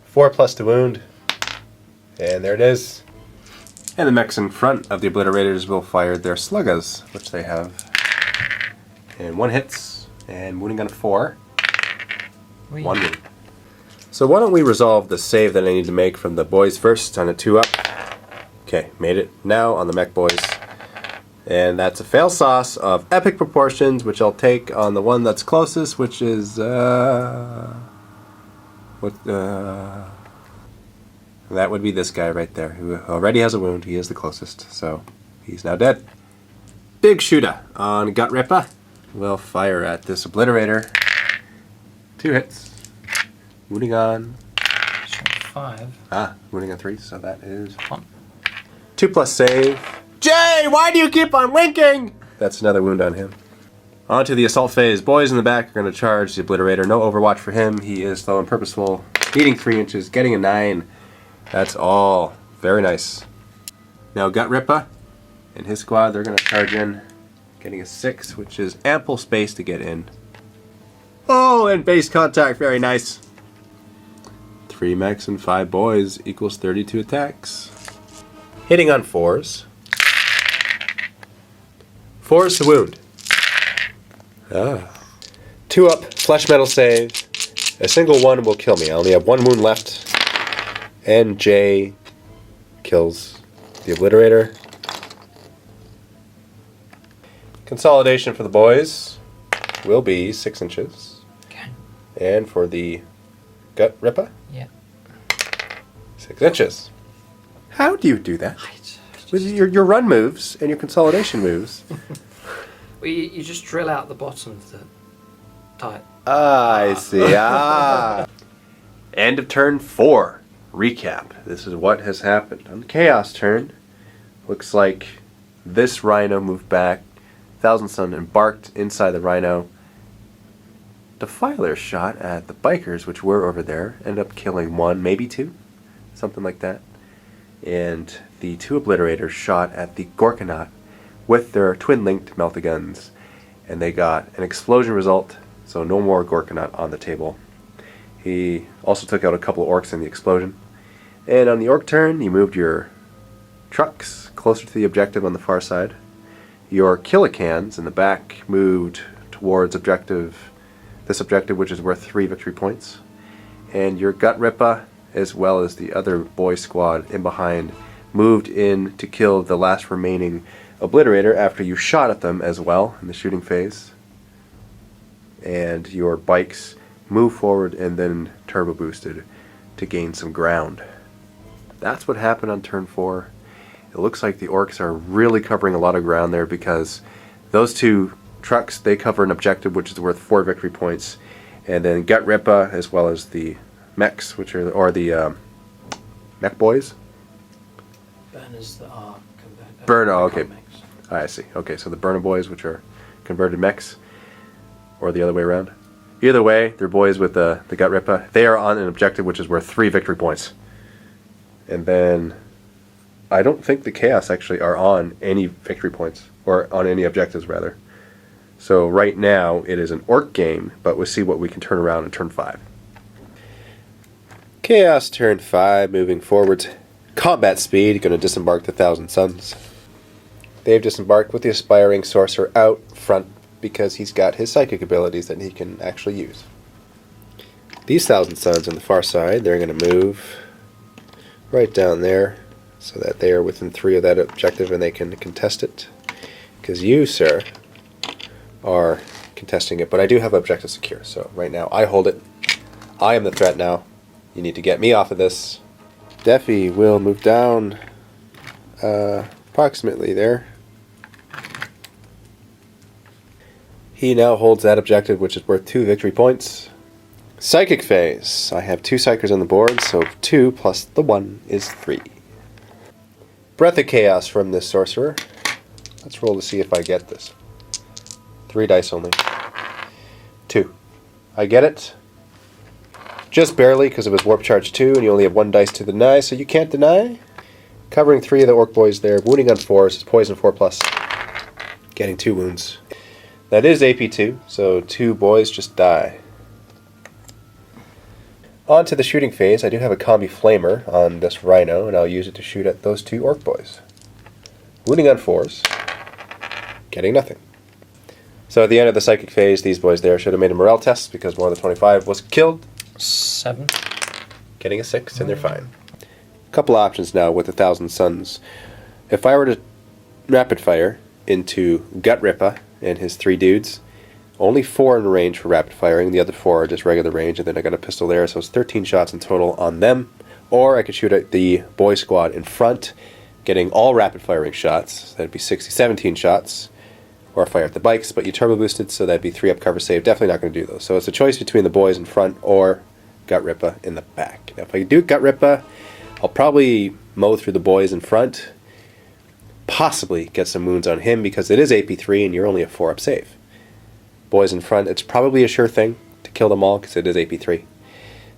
[SPEAKER 3] 4 plus to wound. And there it is. And the mechs in front of the obliterators will fire their sluggas, which they have. And 1 hits, and wounding on 4. 1 wound. So why don't we resolve the save that I need to make from the boys first on a 2 up. Okay, made it. Now on the mech boys. And that's a fail sauce of epic proportions, which I'll take on the one that's closest, which is that would be this guy right there, who already has a wound. He is the closest, so he's now dead. Big shooter on Gut Ripper will fire at this obliterator. 2 hits. Wounding on
[SPEAKER 4] 5.
[SPEAKER 3] wounding on 3, so that is
[SPEAKER 4] 1.
[SPEAKER 3] 2 plus save. Jay, why do you keep on winking? That's another wound on him. On to the assault phase. Boys in the back are going to charge the obliterator. No overwatch for him. He is slow and purposeful. Beating 3 inches, getting a 9. That's all. Very nice. Now Gut Ripper and his squad, they're going to charge in. Getting a 6, which is ample space to get in. Oh, and base contact. Very nice. 3 mechs and 5 boys equals 32 attacks. Hitting on 4s. 4's to wound. 2 up, flesh metal save. A single 1 will kill me. I only have 1 wound left. And Jay kills the obliterator. Consolidation for the boys will be 6 inches.
[SPEAKER 4] Okay.
[SPEAKER 3] And for the Gut Ripper,
[SPEAKER 4] Yeah.
[SPEAKER 3] 6 inches. How do you do that? With your run moves and your consolidation moves.
[SPEAKER 4] Well, you just drill out the bottom of the type.
[SPEAKER 3] I see. End of turn 4. Recap. This is what has happened. On the Chaos turn, looks like this Rhino moved back Thousand Sun embarked inside the Rhino. Defiler shot at the bikers, which were over there, ended up killing one, maybe two, something like that. And the two Obliterators shot at the Gorkanaut with their twin-linked Meltaguns, and they got an explosion result, so no more Gorkanaut on the table. He also took out a couple of Orks in the explosion. And on the Ork turn, you moved your trucks closer to the objective on the far side. Your Killicans in the back moved towards this objective, which is worth 3 victory points. And your Gut Rippa, as well as the other boy squad in behind, moved in to kill the last remaining Obliterator after you shot at them as well in the shooting phase. And your bikes moved forward and then turbo boosted to gain some ground. That's what happened on turn 4. It looks like the Orks are really covering a lot of ground there, because those two trucks, they cover an objective which is worth 4 victory points, and then Gut Rippa as well as the mechs, which are the mech boys.
[SPEAKER 4] Burners that are
[SPEAKER 3] Burner, okay. I see. Okay, so the Burner boys, which are converted mechs, or the other way around. Either way, they're boys with the Gut Rippa. They are on an objective which is worth 3 victory points. And then I don't think the Chaos actually are on any victory points, or on any objectives rather. So right now it is an Ork game, but we'll see what we can turn around in turn 5. Chaos turn 5, moving forwards. Combat speed, going to disembark the Thousand Suns. They've disembarked with the Aspiring Sorcerer out front because he's got his psychic abilities that he can actually use. These Thousand Suns on the far side, they're going to move right down there so that they are within 3 of that objective and they can contest it. Because you, sir, are contesting it, but I do have objective secure, so right now I hold it. I am the threat now. You need to get me off of this. Defi will move down approximately there. He now holds that objective, which is worth 2 victory points. Psychic phase. I have 2 Psychers on the board, so 2 plus the 1 is 3. Breath of Chaos from this Sorcerer. Let's roll to see if I get this. 3 dice only. 2. I get it. Just barely, because it was Warp Charge 2, and you only have 1 dice to deny, so you can't deny. Covering 3 of the Ork boys there. Wounding on 4s. It's poison 4+. Getting 2 wounds. That is AP2, so 2 boys just die. On to the shooting phase. I do have a Combi Flamer on this Rhino, and I'll use it to shoot at those 2 Ork boys. Wounding on 4s. Getting nothing. So at the end of the Psychic phase, these boys there should have made a morale test because more than 25 was killed.
[SPEAKER 4] 7.
[SPEAKER 3] Getting a 6, and they're fine. A couple options now with the Thousand Suns. If I were to rapid fire into Gut Rippa and his 3 dudes, only 4 in range for rapid firing, the other 4 are just regular range, and then I got a pistol there, so it's 13 shots in total on them. Or I could shoot at the boy squad in front, getting all rapid firing shots. That'd be 17 shots. Or fire at the bikes, but you turbo boosted, so that'd be 3 up cover save. Definitely not going to do those. So it's a choice between the boys in front or Gut Rippa in the back. Now if I do Gut Rippa, I'll probably mow through the boys in front. Possibly get some wounds on him because it is AP3 and you're only a 4 up save. Boys in front, it's probably a sure thing to kill them all because it is AP3.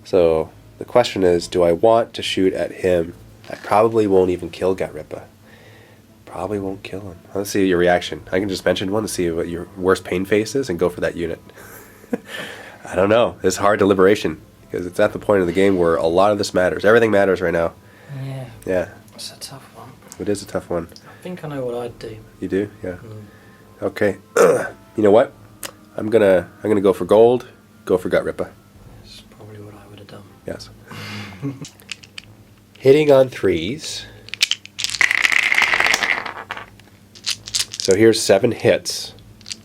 [SPEAKER 3] So the question is, do I want to shoot at him? I probably won't even kill Gut Rippa. Probably won't kill him. Let's see your reaction. I can just mention one to see what your worst pain face is and go for that unit. I don't know. It's hard deliberation because it's at the point of the game where a lot of this matters. Everything matters right now.
[SPEAKER 4] Yeah.
[SPEAKER 3] Yeah.
[SPEAKER 4] It's a tough one.
[SPEAKER 3] It is a tough one.
[SPEAKER 4] I think I know what I'd do.
[SPEAKER 3] You do? Yeah. Okay. You know what? I'm gonna go for gold. Go for Gut Rippa.
[SPEAKER 4] That's probably what I would have done.
[SPEAKER 3] Yes. Hitting on 3s. So here's 7 hits,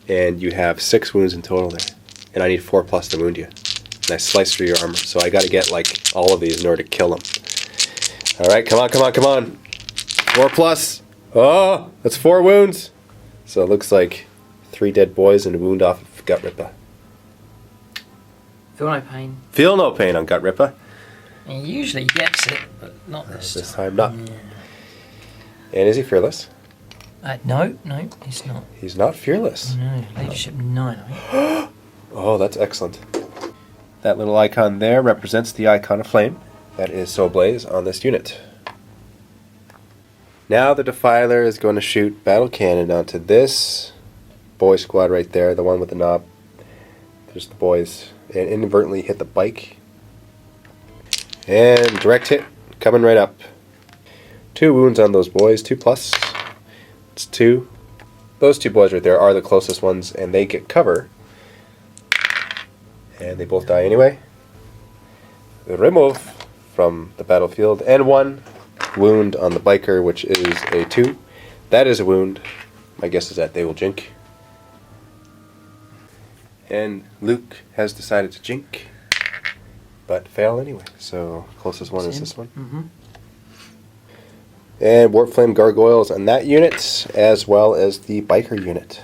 [SPEAKER 3] and you have 6 wounds in total there. And I need 4+ to wound you. And I slice through your armor, so I gotta get like all of these in order to kill them. Alright, come on, come on, come on. 4+. Oh, that's 4 wounds. So it looks like 3 dead boys and a wound off of Gut Rippa.
[SPEAKER 4] Feel no pain.
[SPEAKER 3] Feel no pain on Gut Rippa.
[SPEAKER 4] He usually gets it, but not this
[SPEAKER 3] This
[SPEAKER 4] time.
[SPEAKER 3] time not.
[SPEAKER 4] Yeah.
[SPEAKER 3] And is he fearless?
[SPEAKER 4] No, he's not.
[SPEAKER 3] He's not fearless.
[SPEAKER 4] No, leadership 9, I think.
[SPEAKER 3] Oh, that's excellent. That little icon there represents the icon of flame. That is Soul Blaze on this unit. Now the Defiler is going to shoot battle cannon onto this boy squad right there, the one with the knob. There's the boys. And inadvertently hit the bike. And direct hit, coming right up. 2 wounds on those boys, 2+. It's 2. Those 2 boys right there are the closest ones, and they get cover. And they both die anyway. Remove from the battlefield. And 1 wound on the biker, which is a 2. That is a wound. My guess is that they will jink. And Luke has decided to jink, but fail anyway. So closest one is this one.
[SPEAKER 4] Mm-hmm.
[SPEAKER 3] And Warp Flame Gargoyles on that unit, as well as the biker unit.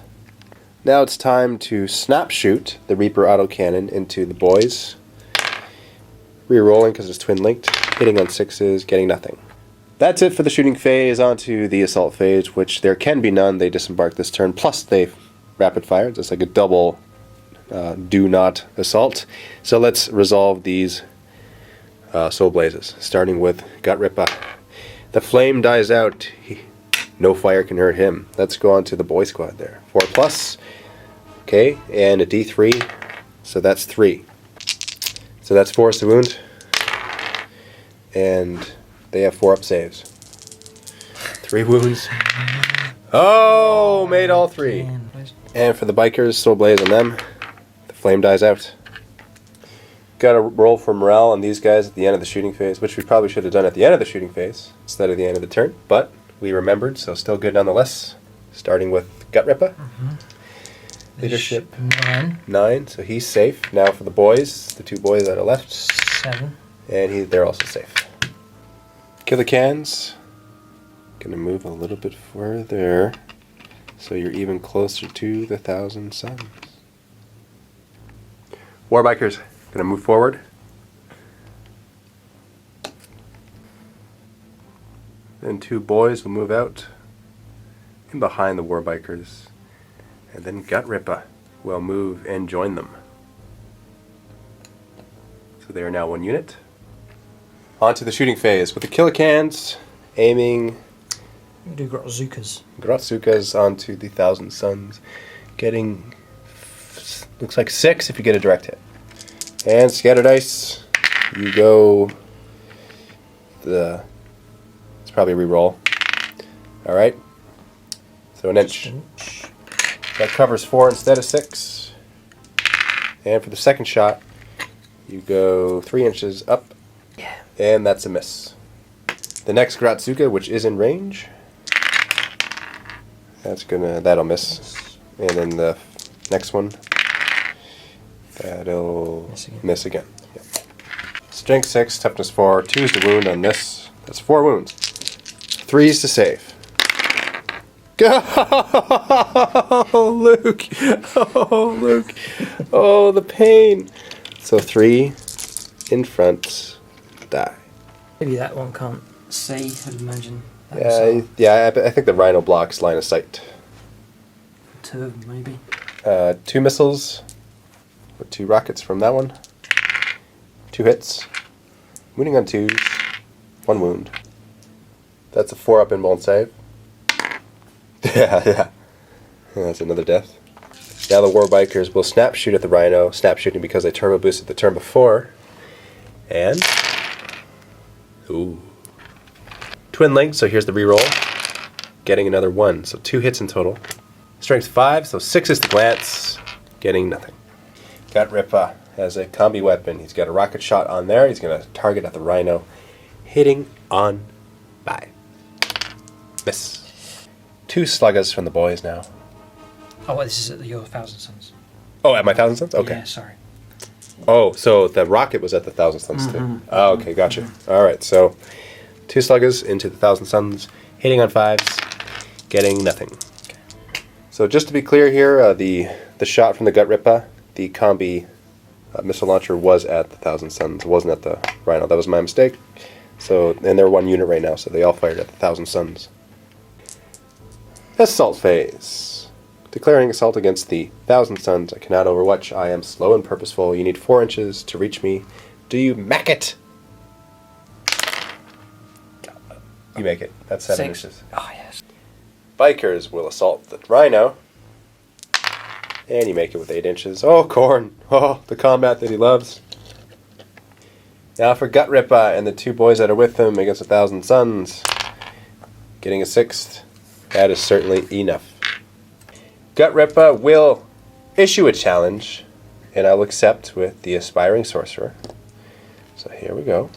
[SPEAKER 3] Now it's time to snap shoot the Reaper autocannon into the boys. Rerolling because it's twin linked, hitting on 6s, getting nothing. That's it for the shooting phase. On to the assault phase, which there can be none. They disembark this turn, plus they rapid fire. It's like a double do not assault. So let's resolve these Soul Blazes, starting with Gut Ripper. The flame dies out. No fire can hurt him. Let's go on to the boy squad there. 4+. Okay, and a D3. So that's 3. So that's 4 is the wound. And they have 4 up saves. 3 wounds. Oh, made all 3. And for the bikers, Soul Blaze on them. The flame dies out. Got to roll for morale on these guys at the end of the shooting phase, which we probably should have done at the end of the shooting phase instead of the end of the turn, but we remembered, so still good nonetheless. Starting with Gut Ripper. Leadership 9, so he's safe. Now for the boys, the 2 boys that are left.
[SPEAKER 4] 7.
[SPEAKER 3] And they're also safe. Killer Cans. Gonna move a little bit further so you're even closer to the 1,000 Suns. Warbikers, gonna move forward. Then 2 boys will move out in behind the Warbikers. And then Gut Ripper will move and join them. So they are now 1 unit. On to the shooting phase with the Killer Cans aiming
[SPEAKER 4] We do Grotzukas.
[SPEAKER 3] Grotzukas onto the 1,000 Suns, getting looks like 6 if you get a direct hit. And Scatter Dice, you go it's probably a reroll. Alright. So an inch. That covers 4 instead of 6. And for the second shot, you go 3 inches up.
[SPEAKER 4] Yeah.
[SPEAKER 3] And that's a miss. The next Grotzuka, which is in range, that'll miss. And then the next one, that'll miss again. Yep. Strength 6, toughness 4, 2 is the wound on this. That's 4 wounds. 3 is to save. Oh, Luke! Oh, Luke! Oh, the pain! So 3 in front, die.
[SPEAKER 4] Maybe that one can't see, I'd imagine.
[SPEAKER 3] Yeah, I think the Rhino blocks line of sight.
[SPEAKER 4] 2 of them, maybe.
[SPEAKER 3] 2 missiles, or 2 rockets from that one. 2 hits. Wounding on 2s. 1 wound. That's a 4 up in bone save. Yeah. That's another death. Now the Warbikers will snap shoot at the Rhino. Snap shooting because they turbo boosted the turn before. And ooh. Twin link, so here's the reroll. Getting another 1, so 2 hits in total. Strength 5, so 6 is the glance. Getting nothing. Gut Ripper has a combi weapon. He's got a rocket shot on there. He's going to target at the Rhino. Hitting on 5. Miss. 2 sluggas from the boys now.
[SPEAKER 4] Oh, well, this is at your 1,000 Suns.
[SPEAKER 3] Oh, at my 1,000 Suns? Okay.
[SPEAKER 4] Yeah, sorry.
[SPEAKER 3] Oh, so the rocket was at the 1,000 Suns too. Oh, okay, gotcha. Alright, so 2 sluggas into the 1,000 Suns, hitting on 5s, getting nothing.
[SPEAKER 4] Okay.
[SPEAKER 3] So just to be clear here, the shot from the Gut Ripper, the combi missile launcher was at the 1,000 Suns. It wasn't at the Rhino. That was my mistake. So, and they're 1 unit right now, so they all fired at the 1,000 Suns. Assault phase. Declaring assault against the Thousand Suns. I cannot overwatch. I am slow and purposeful. You need 4 inches to reach me. Do you make it? You make it. That's 7 inches.
[SPEAKER 4] Oh, yes.
[SPEAKER 3] Bikers will assault the Rhino. And you make it with 8 inches. Oh, Corn. Oh, the combat that he loves. Now for Gut Ripper and the 2 boys that are with him against the Thousand Suns. Getting a 6th. That is certainly enough. Gut Ripper will issue a challenge, and I'll accept with the Aspiring Sorcerer. So here we go.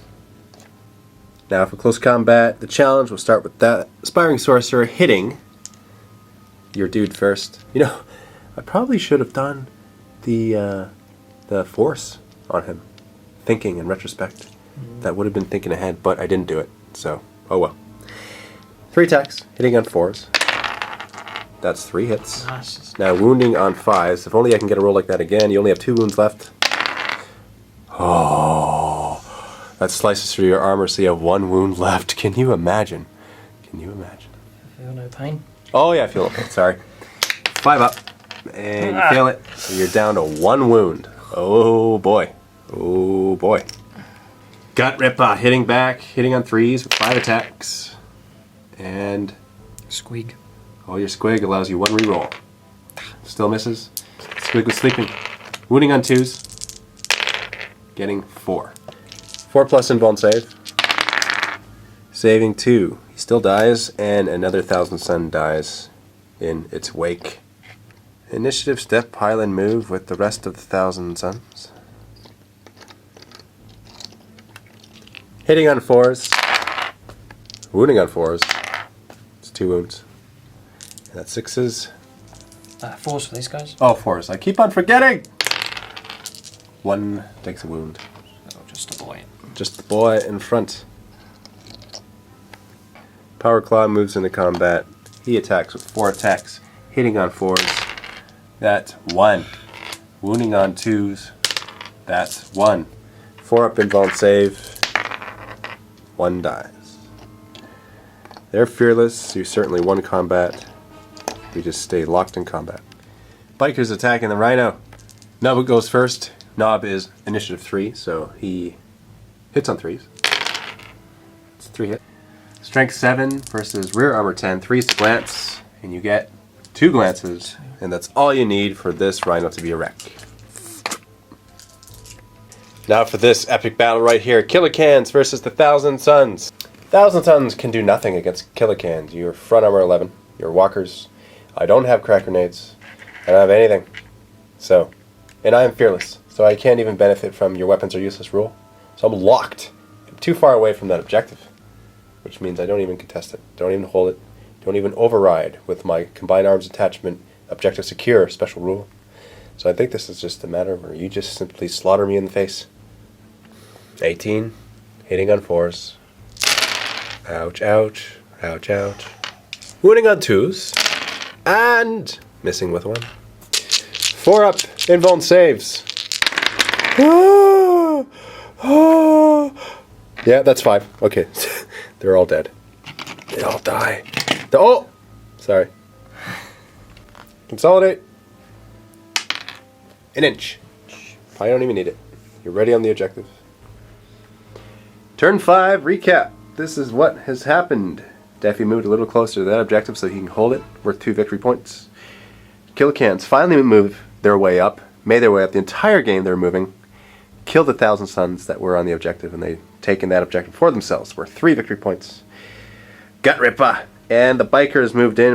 [SPEAKER 3] Now for close combat, the challenge will start with that Aspiring Sorcerer hitting your dude first. You know, I probably should have done the force on him. Thinking in retrospect. That would have been thinking ahead, but I didn't do it. So, oh well. 3 attacks, hitting on 4s. That's 3 hits.
[SPEAKER 4] Nice.
[SPEAKER 3] Now wounding on 5s. If only I can get a roll like that again. You only have 2 wounds left. Oh, that slices through your armor so you have 1 wound left. Can you imagine? Can you imagine?
[SPEAKER 4] I feel no pain.
[SPEAKER 3] Oh yeah, I feel it. Sorry. 5 up. And you fail it. So you're down to 1 wound. Oh boy. Oh boy. Gut Ripper hitting back, hitting on 3s with 5 attacks. And
[SPEAKER 4] Squeak.
[SPEAKER 3] oh, your squig allows you 1 reroll. Still misses. Squig was sleeping. Wounding on 2s. Getting 4. 4 plus invuln save. Saving 2. He still dies, and another Thousand Sun dies in its wake. Initiative, step, pile, and move with the rest of the Thousand Suns. Hitting on 4s. Wounding on 4s. It's 2 wounds. And that's 6s.
[SPEAKER 4] 4s for these guys.
[SPEAKER 3] Oh, 4s. I keep on forgetting! 1 takes a wound.
[SPEAKER 4] Oh, just a boy.
[SPEAKER 3] Just the boy in front. Power Claw moves into combat. He attacks with 4 attacks. Hitting on 4s. That's 1. Wounding on 2s. That's 1. 4 up invuln save. 1 dies. They're fearless. You certainly won combat. We just stay locked in combat. Bikers attacking the Rhino. Nob goes first. Nob is initiative 3, so he hits on 3s. It's 3 hit. Strength 7 versus rear armor 10. 3s to glance, and you get 2 glances, and that's all you need for this Rhino to be a wreck. Now for this epic battle right here, Killicans versus the Thousand Suns. Thousand Suns can do nothing against Killicans. You're front armor 11. You're walkers. I don't have crack grenades. I don't have anything. So, and I am fearless. So I can't even benefit from your weapons are useless rule. So I'm locked. I'm too far away from that objective. Which means I don't even contest it. Don't even hold it. Don't even override with my combined arms attachment objective secure special rule. So I think this is just a matter where you just simply slaughter me in the face. 18. Hitting on 4s. Ouch, ouch, ouch, ouch. Wounding on 2s. And missing with 1. 4 up. Invuln saves. Yeah, that's 5. Okay. They're all dead. They all die. Oh! Sorry. Consolidate. An inch. I don't even need it. You're ready on the objective. Turn 5, recap. This is what has happened. Daffy moved a little closer to that objective so he can hold it, worth 2 victory points. Killicans finally move their way up, made their way up the entire game they were moving, killed the Thousand Suns that were on the objective, and they've taken that objective for themselves, worth 3 victory points. Gut Ripper and the Bikers moved in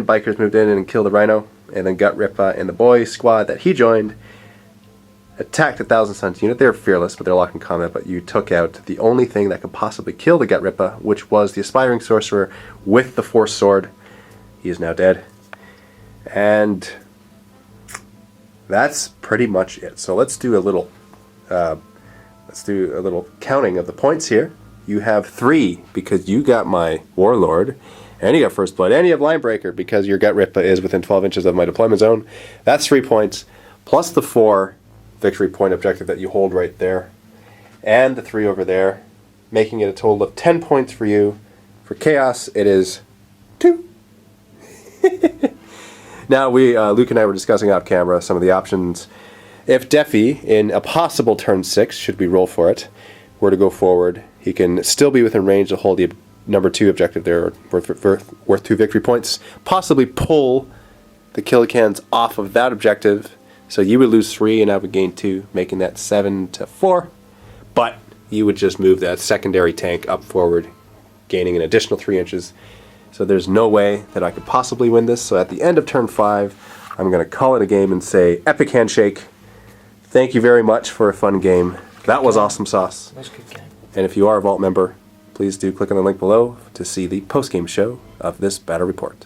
[SPEAKER 3] and killed the Rhino, and then Gut Ripper and the boy squad that he joined attacked the Thousand Suns unit. They were fearless, but they're locked in combat, but you took out the only thing that could possibly kill the Gut Ripper, which was the Aspiring Sorcerer with the Force Sword. He is now dead. And that's pretty much it. So let's do a little counting of the points here. You have 3 because you got my Warlord, and you got First Blood, and you have Linebreaker because your Gut Ripper is within 12 inches of my deployment zone. That's 3 points, plus the 4 victory point objective that you hold right there, and the 3 over there, making it a total of 10 points for you. For Chaos, it is 2. Now, Luke and I were discussing off camera some of the options. If Defi, in a possible turn 6, should we roll for it, were to go forward, he can still be within range to hold the number 2 objective there, worth 2 victory points. Possibly pull the Killicans off of that objective, so you would lose 3 and I would gain 2, making that 7 to 4. But you would just move that secondary tank up forward, gaining an additional 3 inches. So there's no way that I could possibly win this. So at the end of turn 5, I'm going to call it a game and say, epic handshake. Thank you very much for a fun game. That was awesome sauce.
[SPEAKER 4] That's a good game.
[SPEAKER 3] And if you are a Vault member, please do click on the link below to see the post-game show of this battle report.